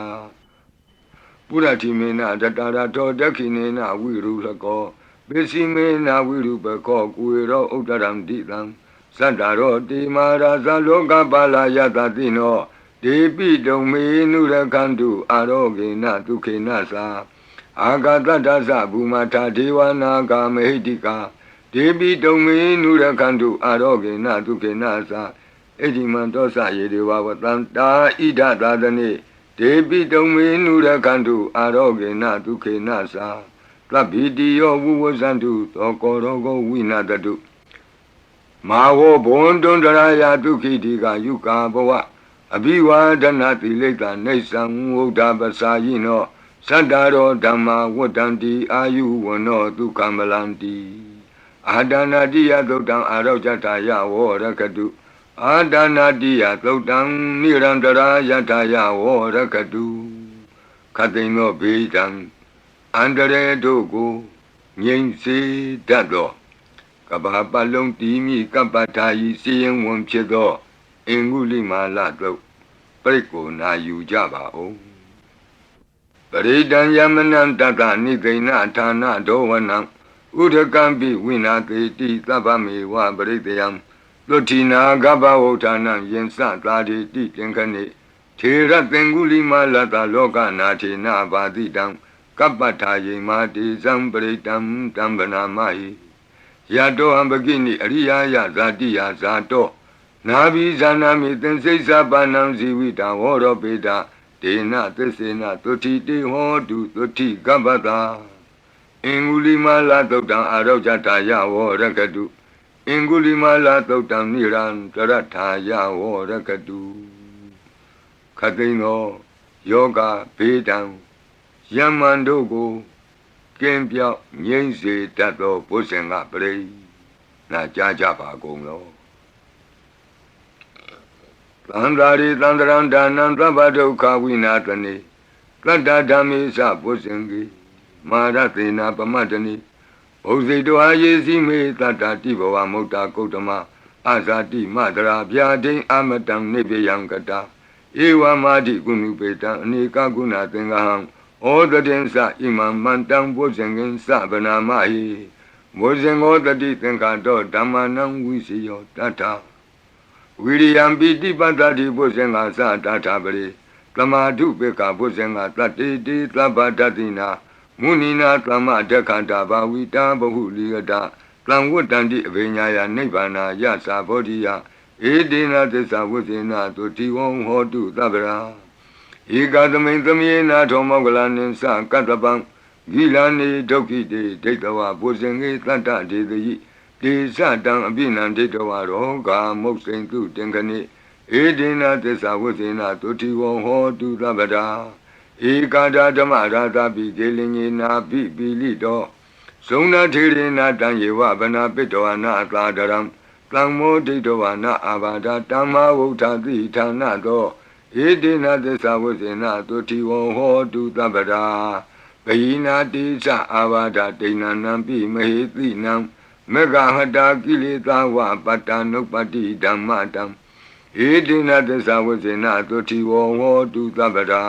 ပုရတိမေနတတရတောဒက္ခိနေနဝိရုလကောပိစီမေနဝိရုပကောကုဝေရောဥဒရံတိတံသတ္တရောတိမာရာဇလောကပါလာယတတိနောဒေပိတုံမေနုရခန္တုအာရောဂေနဒုခေနသာအာဂတတ္တသဘူမထာဒေဝနာဂာမေဟိတိကာ ဒေပိတုံမေနုရခန္တုအာရောဂေနဒုက္ခေနသာဣတိမံတောသယေဒေဝဝတံတာဣဒသာသနေဒေပိတုံမေနုရခန္တုအာရောဂေနဒုက္ခေနသာသဗ္ဗိတိယောဝုဝဇန္တုသောကောရောဂောဝိနာတတုမာဝောဘွန်တွန်တရာယဒုက္ခိတိကယုကာဘဝအဘိဝါဒနာတိလိတ္တနေသံဝုဒ္ဓပစာယိနောသတ္တရောဓမ္မာဝတ္တန္တိအာယုဝနောဒုက္ခမလန္တိအာဒနာတိယသုတ်တံအာရောဇတာယဝောရကတုအာဒနာတိယသုတ်တံနိရန္တရာယထာယဝောရကတုခတိန်သောဘေးတံအန္တရေတို့ကိုငြိမ်စေတတ်သောကဘာပလုံးတီးမိကပ္ပထာယီစီရင်ဝန်ဖြစ်သောအင်္ဂုလိမာလတုတ်ပရိကိုနာယူကြပါဦးပရိဒံယမနံတတနိသိဏဌာနဒောဝနံဥဒကံပိဝိနာတိတိသဗ္ဗမေဝပရိတယံသုတိနာဂဘဝဋ္ဌာနံယင်စသာတိတိပင်ခဏိထေရသင်္ဂုလိမာလတလောကနာထေနဘာတိတံကပ္ပထာယေမာတိဇံပရိတံတံဗနာမဟိယတောဟံပကိနိအရိယာယဇာတိယဇာတောနာဘိဇာနာမိသင်္စိစ္ဆပါဏံဇီဝိတံဟောရောပေတဒေနသစ္စေနသုတိတေဟောတုသုတိကပ္ပတာအင်္ဂုလိမာလသုတ်တံအာရောဇတာယဝောရကတုအင်္ဂုလိမာလသုတ်တံနိရန္တရထာယဝောရကတုခတိန်သောယောဂဘေးတံယမန်တို့ကိုကင်းပြောက်ငြိမ့်စေတတ်သောဘုဇင်ကပရိနာကြားကြပါကုန်လောသန္တာရိသန္တရံဒါနံသဗ္ဗဒုက္ခဝိနာတနိတတ္တဓမ္မေသဘုဇင်ကိမာရသေနာပမတ္တနိဘုဇိတောအာယေစီမေတတ္တတိဘဝမုဒ္ဒကုတ္တမအာဇာတိမတရာဗျာဒိအမတံနိဗ္ဗယံကတာဧဝမာတိကုဏုပေတံအနေကကုဏသင်္ဃဟံဩတတိသဣမံမန္တံဘုဇင်ကိသဗနာမဟိဘုဇင်္ဂောတတိသင်္ခါတောဓမ္မနံဝိစီယောတတ္ထဝိရိယံပိတိပတ္တိဘုဇင်္ဂသတတ္ထပရိသမာဓုပေကဘုဇင်္ဂတတ္တိတိသဗ္ဗတတိနာမုနိနာသမ္မဒက္ခတာဘာဝိတာဘဟုလိယတာသံဝတ္တန္တိအဘိညာယနိဗ္ဗာနာယသာဘောဓိယဧတေနသစ္စာဝိသေနသုတိဝံဟောတုသဗ္ဗရာဧကသမိန်သမေနာထောမောကလနိသကတ္တပံဂိလာနေဒုက္ခိတေဒိဋ္ဌဝဘုဇင်္ဂေတတ္တဒေသယိတေသတံအပိနံဒိဋ္ဌဝရောဂာမုတ်စိန်တုတင်ခဏိဧတေနသစ္စာဝိသေနသုတိဝံဟောတုသဗ္ဗရာဧကာဒဓမ္မရာသပိကေလင်ညေနာပိပိလိတောဇုံနာထေရေနာတံယေဝဗနာပိတောအနာသာဒရံသံမောဒိဋ္ဌဝနာအာဘာဒတမ္မာဝုဋ္ဌတိဌာနတောဧတေနသစ္စာဝိသေနသုတိဝံဟောတုသဗ္ဗရာဘယိနာတိသအာဘာဒဒိဏနံပိမဟေတိနံမေဃဟတာကိလေသာဝပတ္တနုပတ္တိဓမ္မတံဧတေနသစ္စာဝိသေနသုတိဝံဟောတုသဗ္ဗရာ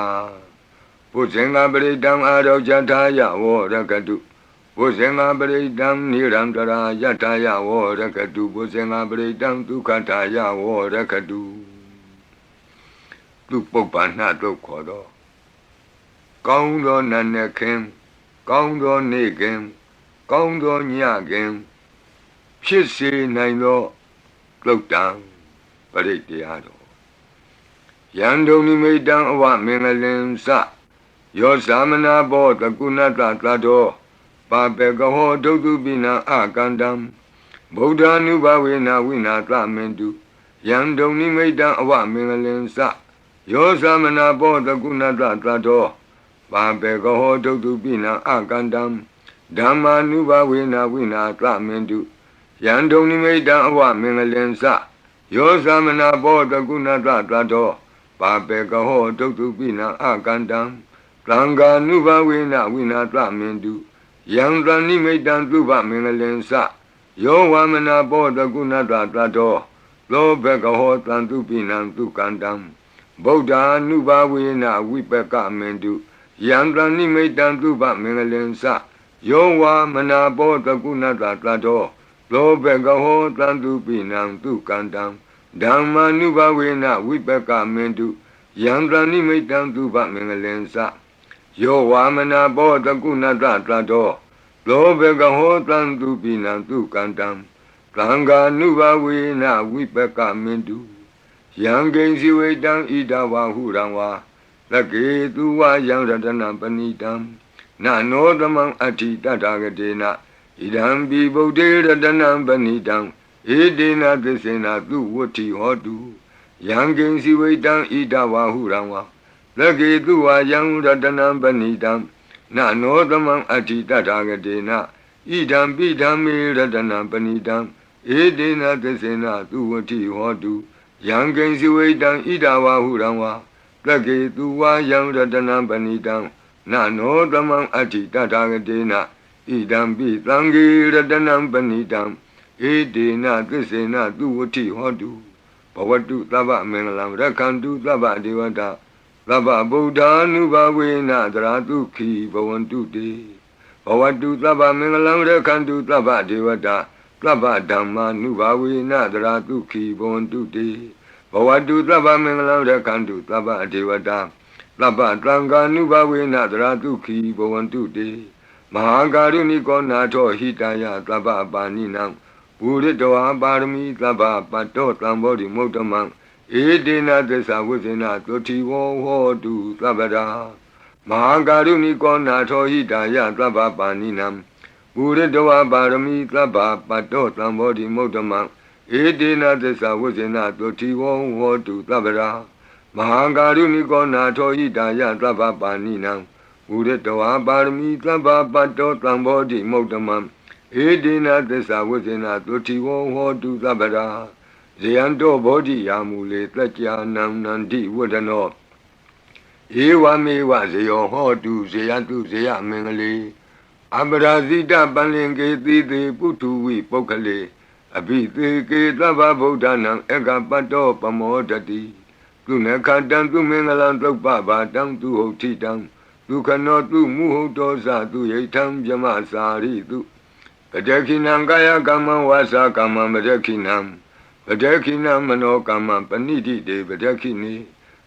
ဘုဇင်္ဂပရိတံအာရောဇထာယဝောရကတုဘုဇင်္ဂပရိတံနိရန္တရာယထာယဝောရကတုဘုဇင်္ဂပရိတံဒုက္ခထာယဝောရကတုသူပုပ္ပန္နတုတ်ခေါ်တော့ကောင်းသောနတ်နဲ့ခင်ကောင်းသောနေ့ခင်ကောင်းသောညခင်ဖြစ်စေနိုင်သောလုတ်တံပရိတရားတော်ယံဒုံနိမိတံအဝမင်္ဂလင်စယောသမနာဘောတကုဏတသတ္တောပါပေကဟောဒုတုပိနံအကန္တံဗုဒ္ဓ ानु ဘဝေနဝိနာသမင်တုယံဒုံနိမိတံအဝမင်္ဂလင်စယောသမနာဘောတကုဏတသတ္တောပါပေကဟောဒုတုပိနံအကန္တံဓမ္မာနုဘဝေနဝိနာသမင်တုယံဒုံနိမိတံအဝမင်္ဂလင်စယောသမနာဘောတကုဏတသတ္တောပါပေကဟောဒုတုပိနံအကန္တံသံဃာနုဘဝေနဝိနာသမင်တုယံသနိမိတံသုဘမင်္ဂလင်စယောဝမနာဘောတကုဏတသတ္တောသောဘကဟောတံတုပိနံသုကန္တံဗုဒ္ဓ ानु ဘဝေနဝိပကမင်တုယံသနိမိတံသုဘမင်္ဂလင်စယောဝမနာဘောတကုဏတသတ္တောသောဘကဟောတံတုပိနံသုကန္တံဓမ္မာနုဘဝေနဝိပကမင်တုယံသနိမိတံသုဘမင်္ဂလင်စယောဝါမနာဘောတကုဏတသတ္တောသ လောဘေကဟောတံသူပိနံသူကန္တံသံဃာနုဘဝေနဝိပကမင်တုယံကိဉ္စီဝေတံဣဒဝဟုရံဝါသကေသူဝယံရတနံပဏိတံနနောသမံအဋ္ဌိတတဂတေနဣဒံပိဗုဒ္ဓေရတနံပဏိတံဧတေနသစ္စေနသူဝတ္ထိဟောတုယံကိဉ္စီဝေတံဣဒဝဟုရံဝါသကေသူဝယံရတနံပဏိတံနနောသမံအဋ္ဌိတတဂတေနဣဒံပိဓမ္မေရတနံပဏိတံဧတေနသစ္စေနသူဝတ္ထိဟောတုယံကိဉ္စီဝေတံဣဒဝဟုရံဝါသကေသူဝယံရတနံပဏိတံနနောသမံအဋ္ဌိတတဂတေနဣဒံပိသံဃေရတနံပဏိတံဧတေနသစ္စေနသူဝတ္ထိဟောတုဘဝတုသဗ္ဗမင်္ဂလံရက္ခန္တုသဗ္ဗဒေဝတာသဗ္ဗဗုဒ္ဓ ानु ဘဝေနသရတုခိဘဝန္တုတေဘဝတုသဗ္ဗမင်္ဂလံရက္ခန္တုသဗ္ဗဒေဝတာသဗ္ဗဓမ္မာနုဘဝေနသရတုခိဘဝန္တုတေဘဝတုသဗ္ဗမင်္ဂလံရက္ခန္တုသဗ္ဗဒေဝတာသဗ္ဗသံဃာနုဘဝေနသရတုခိဘဝန္တုတေမဟာကာရုဏိကောနာထောဟိတယသဗ္ဗပါဏိနံဘူရိတဝါပါရမီသဗ္ဗပတ္တောသံဘောဓိမုဒ္ဓမံဧတေနသစ္စာဝိဇ္ဇေနသုတိဝောဟောတုသဗ္ဗရာမဟာကာရုဏိကောနာထောဟိတယသဗ္ဗပါဏိနံဘူရိတဝါပါရမီသဗ္ဗပတ္တောသံဘောဓိမုဒ္ဓမံဧတေနသစ္စာဝိဇ္ဇေနသုတိဝောဟောတုသဗ္ဗရာမဟာကာရုဏိကောနာထောဟိတယသဗ္ဗပါဏိနံဘူရိတဝါပါရမီသဗ္ဗပတ္တောသံဘောဓိမုဒ္ဓမံဧတေနသစ္စာဝိဇ္ဇေနသုတိဝောဟောတုသဗ္ဗရာဇယံတောဘောဓိယာမူလေတัจ जा နံနန္တိဝဒနောဧဝမေဝဇယောဟောတုဇယတုဇယမင်္ဂလေအပရာဇိတပလင်ကေတိတေပုထုဝိပုဂ္ဂလေအဘိသေကေသဗ္ဗဗုဒ္ဓနံဧကပတ္တောပမောဒတိသူနခတံသူမင်္ဂလံသုပ္ပဘာတံသူဟုတ်ထိတံသူခနောသူမုဟုတ်တောဇသူယိထံဗြမစာရိတုပတခိနံကာယကမ္မဝါစာကမ္မပတခိနံပတခိနမနောကမ္မပဏိတိတေပတခိနိ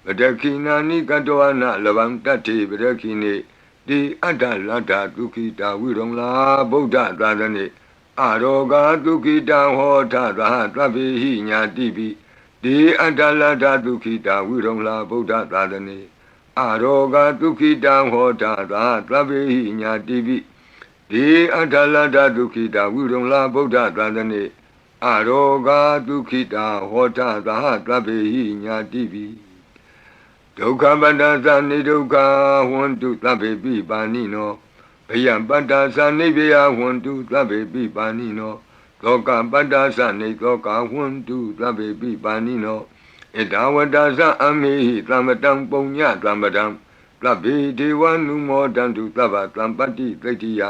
ပတခိနာနိကတောအနလဗံတတ္တိပတခိနိတိအတ္တလတ္တဒုက္ခိတာဝိရုံလာဗုဒ္ဓသာသနေအာရောဂဒုက္ခိတာဟောထသာသဗ္ဗေဟိညာတိပိတိအတ္တလတ္တဒုက္ခိတာဝိရုံလာဗုဒ္ဓသာသနေအာရောဂဒုက္ခိတာဟောထသာသဗ္ဗေဟိညာတိပိတိအတ္တလတ္တဒုက္ခိတာဝိရုံလာဗုဒ္ဓသာသနေအာရောဂဒုက္ခိတာဟောထသာသဗ္ဗေဟိညာတိပိဒုက္ခပတ္တသနိဒုက္ခဟွန္တုသဗ္ဗေပိပါဏိနောဘယံပတ္တသနိဗ္ဗယဟွန္တုသဗ္ဗေပိပါဏိနောသောကပတ္တသနိသောကဟွန္တုသဗ္ဗေပိပါဏိနောဣဒဝတ္တသအမေဟိသမ္ပတံပုညသမ္ပတံသဗ္ဗေဒေဝနုမောတံတုသဗ္ဗသံပတ္တိသိတ္တိယ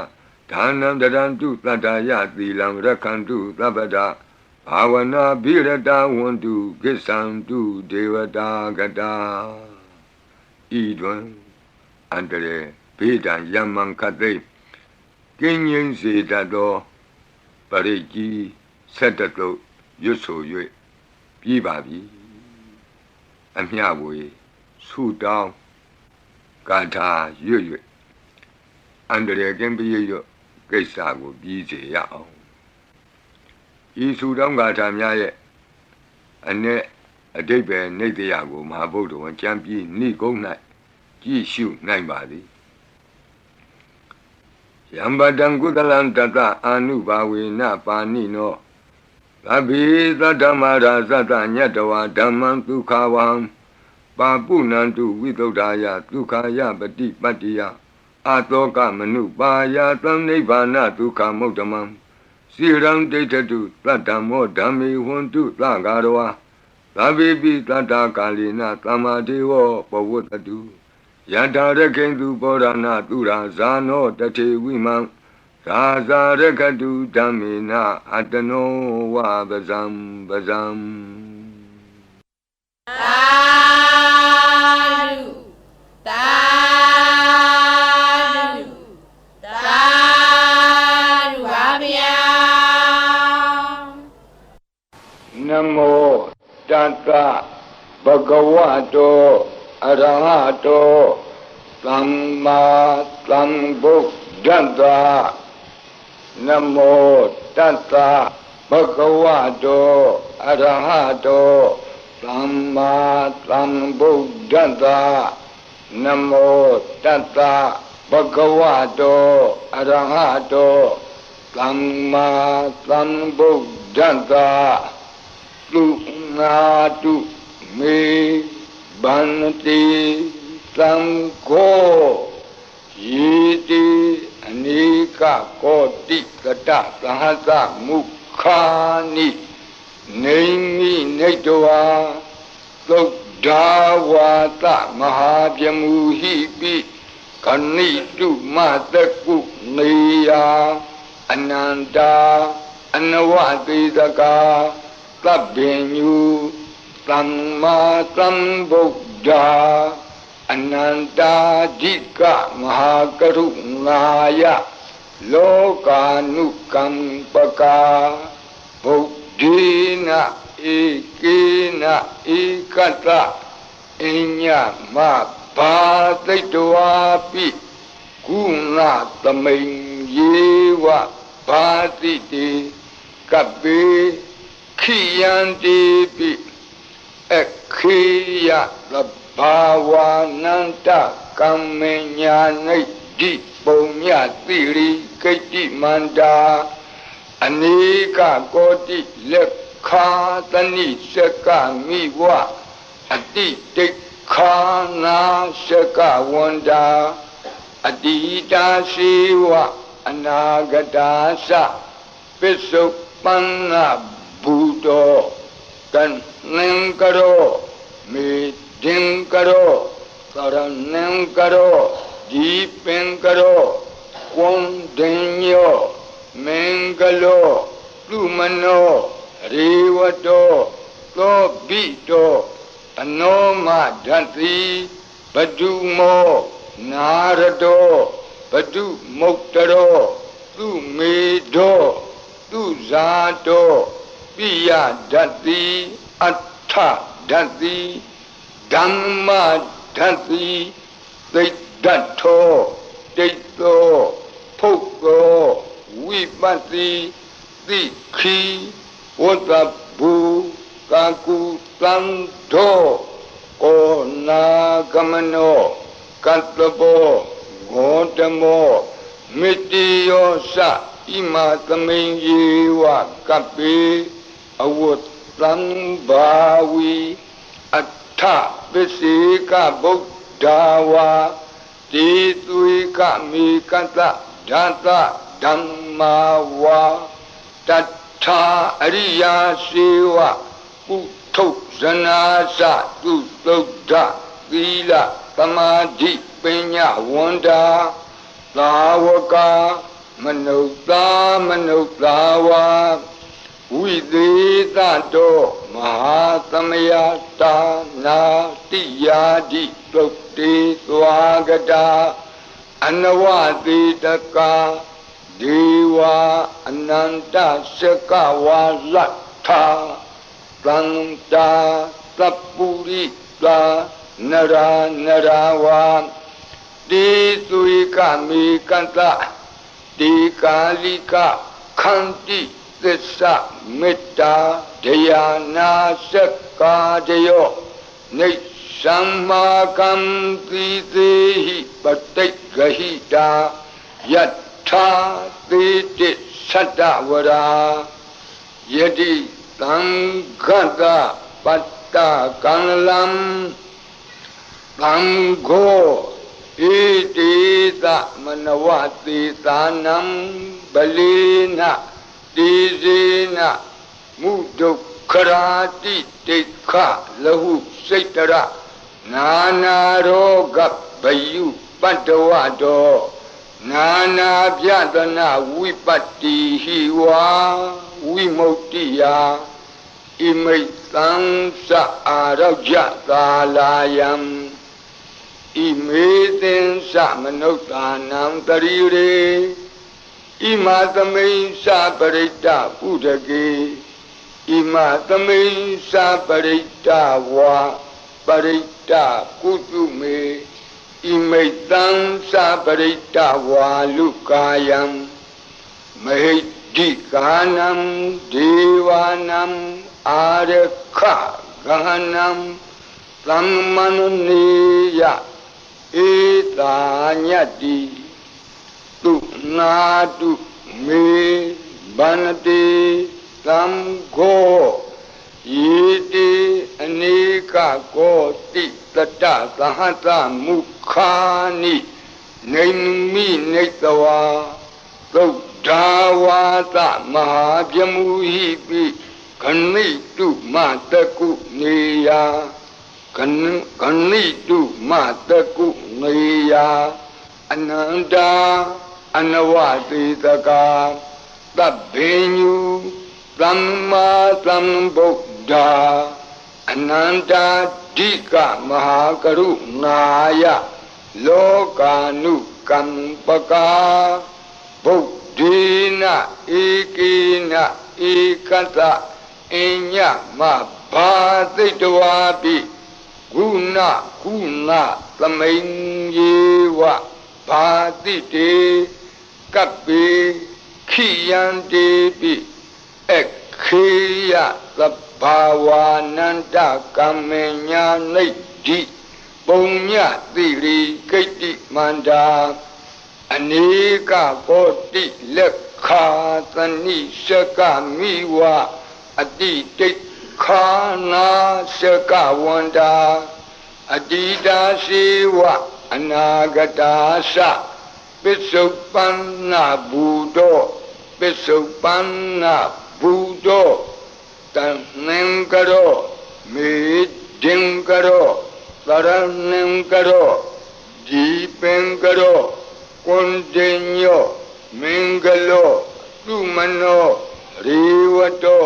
ဒါနံတရံတုတတ္တယသီလံရက္ခန္တုသဗ္ဗဒဘာဝနာဘိရတဝန္တုကိစ္ဆံတုဒေဝတာဂတာဤတွင်အန္တရေဘေးဒံယမံခတ်သိကင်းငြိမ်းစေတတ်သောပရိကြီးဆက်တတုတ်ရွတ်ဆို၍ပြီးပါပြီအမျှဝေဆုတောင်းကာထာရွတ်၍အန္တရေကင်းပြည့်ရွတ်ကိစ္စကိုပြီးစေရအောင်ဤဆုတောင်းကာထာများရဲ့အ내အဓိပ္ပာယ်နေတရားကိုမဟာဗုဒ္ဓဝံကျမ်းပြီးနိဂုံး၌ကြည့်ရှုနိုင်ပါသည်ယံပတံကုသလံတတအာနုဘာဝေနပါဏိနောသဗ္ဗေသတ္တမရာသတ္တညတဝါဓမ္မံဒုက္ခဝံပါပုဏ္ဏံတုဝိသုဒ္ဓာယဒုက္ခယပတိပတ္တိယအာတောကမနုပါယသံနိဗ္ဗာနဒုက္ခမုဒ္ဓမံစိရံဒိဋ္ဌတုသတ္တမောဓမ္မေဟွန္တုသဂါရဝါသဗ္ဗေပိတတ္တကာလိနသမ္မာဒေဝပဝတ္တုယထာရခိန္တုဘောရဏသူရာဇာနောတထေဝိမံသာဇာရခတုဓမ္မေနအတနောဝပဇံပဇံသာဓုသာဓုသာဓုပါဗျာနမောတတ္တဘဂဝတောအရဟတောသမ္မာသမ္ဗုဒ္ဓတ္တ นะโมตัสสะภะคะวะโตอะระหะโตสัมมาสัมพุทธัสสะนะโมตัสสะภะคะวะโตอะระหะโตสัมมาสัมพุทธัสสะตุนาตุเมบันติสังโฆยีติอเนกโกติกตะสหัสสะมุขานิเนมิเนตวาသုဒ္ဓဝါသမဟာပြမူဟိပိခဏိတုမတကုနေယအနန္တာအနဝတိတကာသဗ္ဗညုသမ္မာသမ္ဗုဒ္ဓအနန္တာဓိကမဟာကရုဏာယလောကာနုကမ္ပကာဗုဒ္ဓေနဧကေနဧကတအညမဘာသိတဝါပိကုဏသမိန်ယေဝဘာတိတေကပေခိယန္တိပိခေယသဘာဝနန္တကမ္မညာနိတိပုံညတိရိကိတ္တိမန္တာအနေကကောတိလက်ခာတဏိစကမိဝအတိတိခာနာစကဝန္တာအတိတာရှိဝအနာဂတာသပစ္စုပန္နဘူတောကံနံကရောမေဒင်ကရောသရဏံကရောဒီပင်ကရောဝန္ဒင်ညောမင်္ဂလောလူမနောရေဝတောသောဘိတောအနောမဓတ္တိဘဒုမောနာရတောဘဒုမုတ်တရောသူမေတောသူဇာတောပိယဓတ္တိအဋ္ဌဓတ္တိဓမ္မဓတ္တိသိတ္တထောတိတ်သောဖုတ်သောဝိပတ္တိသိခိဝတ္တဘူကာကုသံသောကောနာကမနောကတ္တဘောဂေါတမောမေတ္တိယောသဣမသမိန်ယေဝကပ္ပေအဝတ္တံဘာဝီအထပစ္စေကဗုဒ္ဓဝါတိသွေကမေကတ္တဓာတဓမ္မာဝါတထာအရိယာစေဝပုထုဇနာသသူသုဒ္ဓသီလသမာဓိပညာဝန္တာသာဝကမနုဿာမနုဿာဝါဝိသေသတောမဟာသမယတာနာတိယာတိသုတ်တေသွားကတာအနဝတိတကာဒေဝအနန္တစကဝါလတ္ထာသံတာသပ္ပုရိသာနရာနရာဝါတိသွေကမေကတ္တတိကာလိကခန္တိသစ္စာမေတ္တာဒယာနာစက္ကာတယောနေသမ္မာကံတိသေဟိပတိဂဟိတာယတ္ထာသေတိသတ္တဝရာယတိသံဃတပတ္တကံလံသံဃောဣတိသမနဝတိသာနံဗလေနတိဇေနမုဒုက္ခရာတိတိခလဟုစိတ်တရနာနာရောဂဗယုပတ္တဝတောနာနာပြဒနာဝိပတ္တိဟိဝါဝိမုတ္တိယဣမိတ်သံသအာရောကြသာလာယံဣမေသင်္သမနုဿာနံတရိရေဣမသမိန်သပရိတ္တပုဒကေဣမသမိန်သပရိတ္တဝါပရိတ္တကုတုမေဣမိတံသပရိတ္တဝါလုကာယံ မဟိတိကာနံဒေဝနံအာရခဂဟနံသမ္မနနေယဧတာညတိတုနာတုမေဗန္တိသံဃောယေတိအနေကကောတိတတသဟတမုခာနိနေမိနေတဝါသုဒ္ဓဝါသမဟာပြမူဟိပိခဏိတုမတကုနေယခဏိတုမတကုနေယအနန္တာအနဝတိတကာသဗ္ဗညုသမ္မာသမ္ဗုဒ္ဓအနန္တာဓိကမဟာကရုဏာယလောကာနုကမ္ပကာဗုဒ္ဓေနဧကေနဧကတအညမဘာသိတဝါပိဂုဏကုဏသမိန်ယေဝဘာတိတေကပ္ပေခိယံတေပိခေယသဗ္ဗဝါနန္တကမ္မညာနိဒ္ဓိပုံညတိရိကိတ္တိမန္တာအနေကကောတိလက်ခာသနိရှကမိဝအတိတိခာနာရှကဝန္တာအတိတာရှိဝအနာဂတာသပစ္စုပန္နဘူတောပစ္စုပန္နဘူတောတန်နံကရောမေဒင်ကရောသရဏံကရောဒီပင်ကရောကွန်တင်ညောမင်္ဂလောသူမနောရေဝတော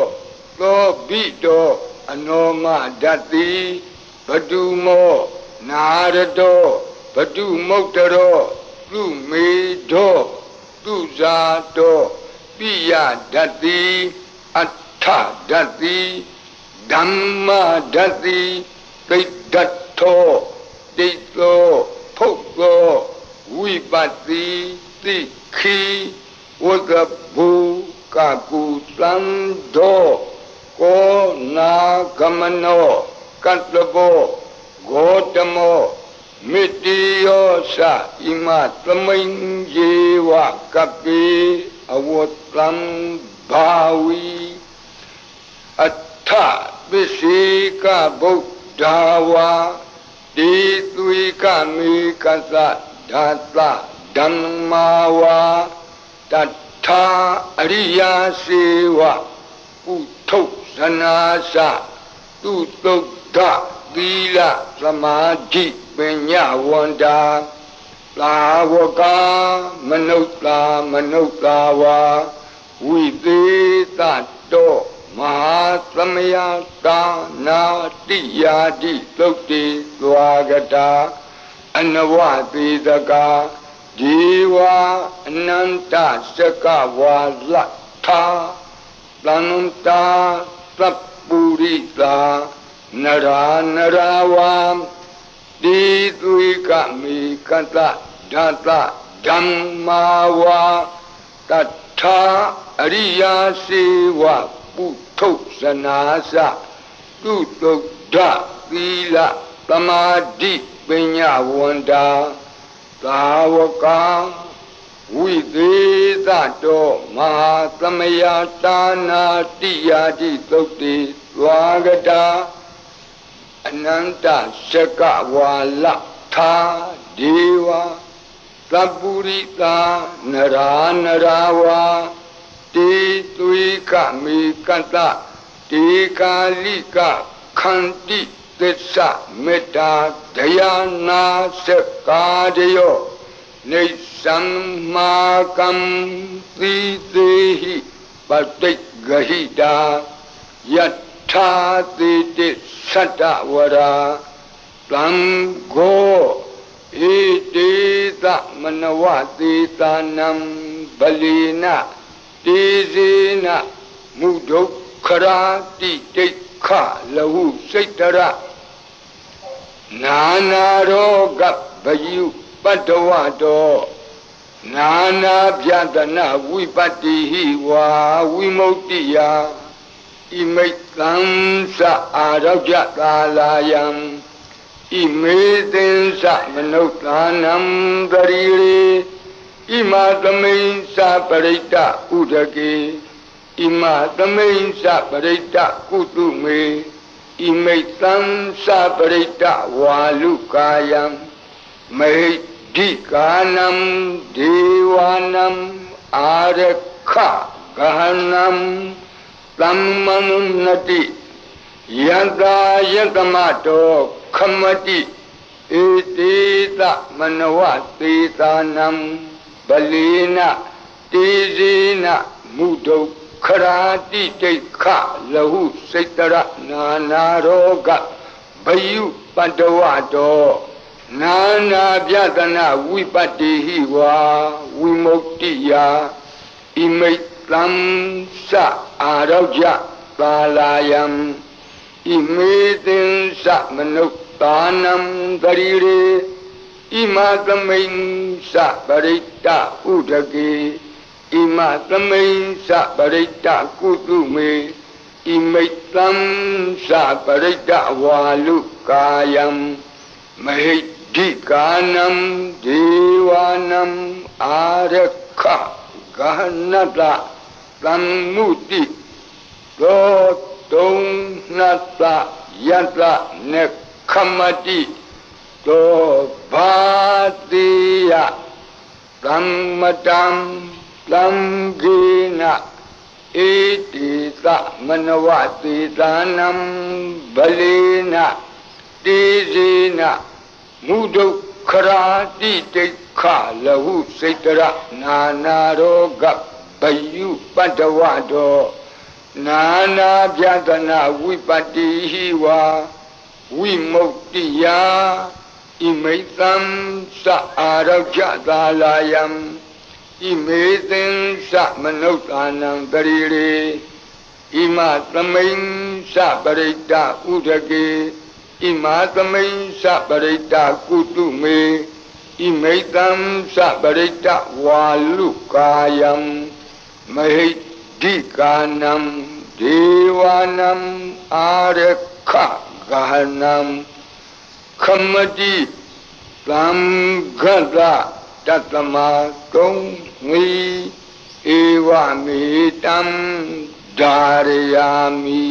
သောဘိတောအနောမဒတ္တိဘတုမောနာရတောဘတုမုတ်တရောသူမေတောသူဇာတောပိယဒတ္တိအထဒတ္တိဓမ္မဒတ္တိသိတ္တထောတိတ္တောဖုတ်သောဝိပတ္တိသိခိဝကဘူကကုသံသောကောနာကမနောကတ္တဘောဂေါတမောမေတ္တိယောသဣမသမိန်ယေဝကပိအဝတ္တံဘာဝီအထပစ္စေကဗုဒ္ဓဝါတိသွေကမေကသဓာတဓမ္မာဝါတထာအရိယာစေဝကုထုဇနာသသူတုဒ္ဓသီလသမာဓိပညာဝန္တာသာဝကမနုဿာမနုဿာဝါဝိသေသတောမဟာသမယတာနာတိယာတိသုတ်တိသွားကတာအနဝသေတကာဒီဝအနန္တစကဝါလထာသန္တာသပ္ပုရိတာနရာနရာဝံတိသွေကမေကတဓာတဓမ္မာဝါတထာအရိယာစေဝပုထုဇနာသသူတုဒ္ဓသီလသမာဓိပညာဝန္တာသာဝကဝိသေသတောမဟာသမယတာနာတိယာတိသုတ်တိသွားကတာအနန္တရှကဝါလထာဒေဝသပ္ပုရိတာနရာနရာဝါတေသွေကမေကတတေကာလိကခန္တိသစ္စာမေတ္တာဒယာနာစကာတယောနေသံမာကံသီသေဟိပတိဂဟိတာယထာတိတိသတ္တဝရာသံဃောဣတိသမနဝတိသာနံဗလိနတေဇေနမုဒုက္ခရာတိတိခလဟုစိတ်တရနာနာရောဂဗယုပတ္တဝတော နာနာပြတနာဝိပတ္တိဟိဝါဝိမု ക്തി ယဣမိတ်သံသအာရောကြကာလာယံဣမေသင်္စမနုဿာနံတရိရေဣမသမိန်္စပရိတ္တဥဒကေဣမသမိန်္စပရိတ္တကုတုမေဣမိတ်သံသပရိတ္တဝါလုကာယံမေဒိကာနံဒေဝနံအာရခဂဟနံသမ္မနုနတိယတယတမတောခမတိဧတေတမနဝသေသာနံဗလေနတေဇေနမုဒုခရာတိတိခလဟုစိတရနာနာရောဂဘယုပတ္တဝတောနာနာပြတနာဝိပတ္တိဟိဝါဝိမု ക്തി ယဣမိတ်သံသအာရောကြကာလာယံဣမေသင်္စမနုဿာနံတရိရေဣမသမိန်္စပရိတ္တဥဒကေဣမသမိန်္စပရိတ္တကုတုမေဣမိတ်သံသပရိတ္တဝါလုကာယံမဟိဒိကာနံဒေဝနံအာရခဂဟနတသမ္မုတိသောတုံနတယတနေခမတိသောဘာတိယသမ္မတံသံဃေနဣတိသမနဝသေသာနံဗလေနတေဇေနမုဒုခရာတိတိခလဟုစိတရနာနာရောဂဘယုပတ္တဝတောနာနာပြတနာဝိပတ္တိဟိဝါဝိမု ക്തി ယဣမိတ်သံသအာရောကြကာလာယံဣမေသင်္စမနုဿာနံတရိရေဣမသမိန်္စပရိတ္တဥဒကေဣမသမိန်္စပရိတ္တကုတုမေဣမိတ်သံသပရိတ္တဝါလုကာယံမဟိဒိကာနံဒေဝနံအာရခဂဟနံခမတိသံဃတတတမကုံငီဧဝမေတံဓာရယာမိ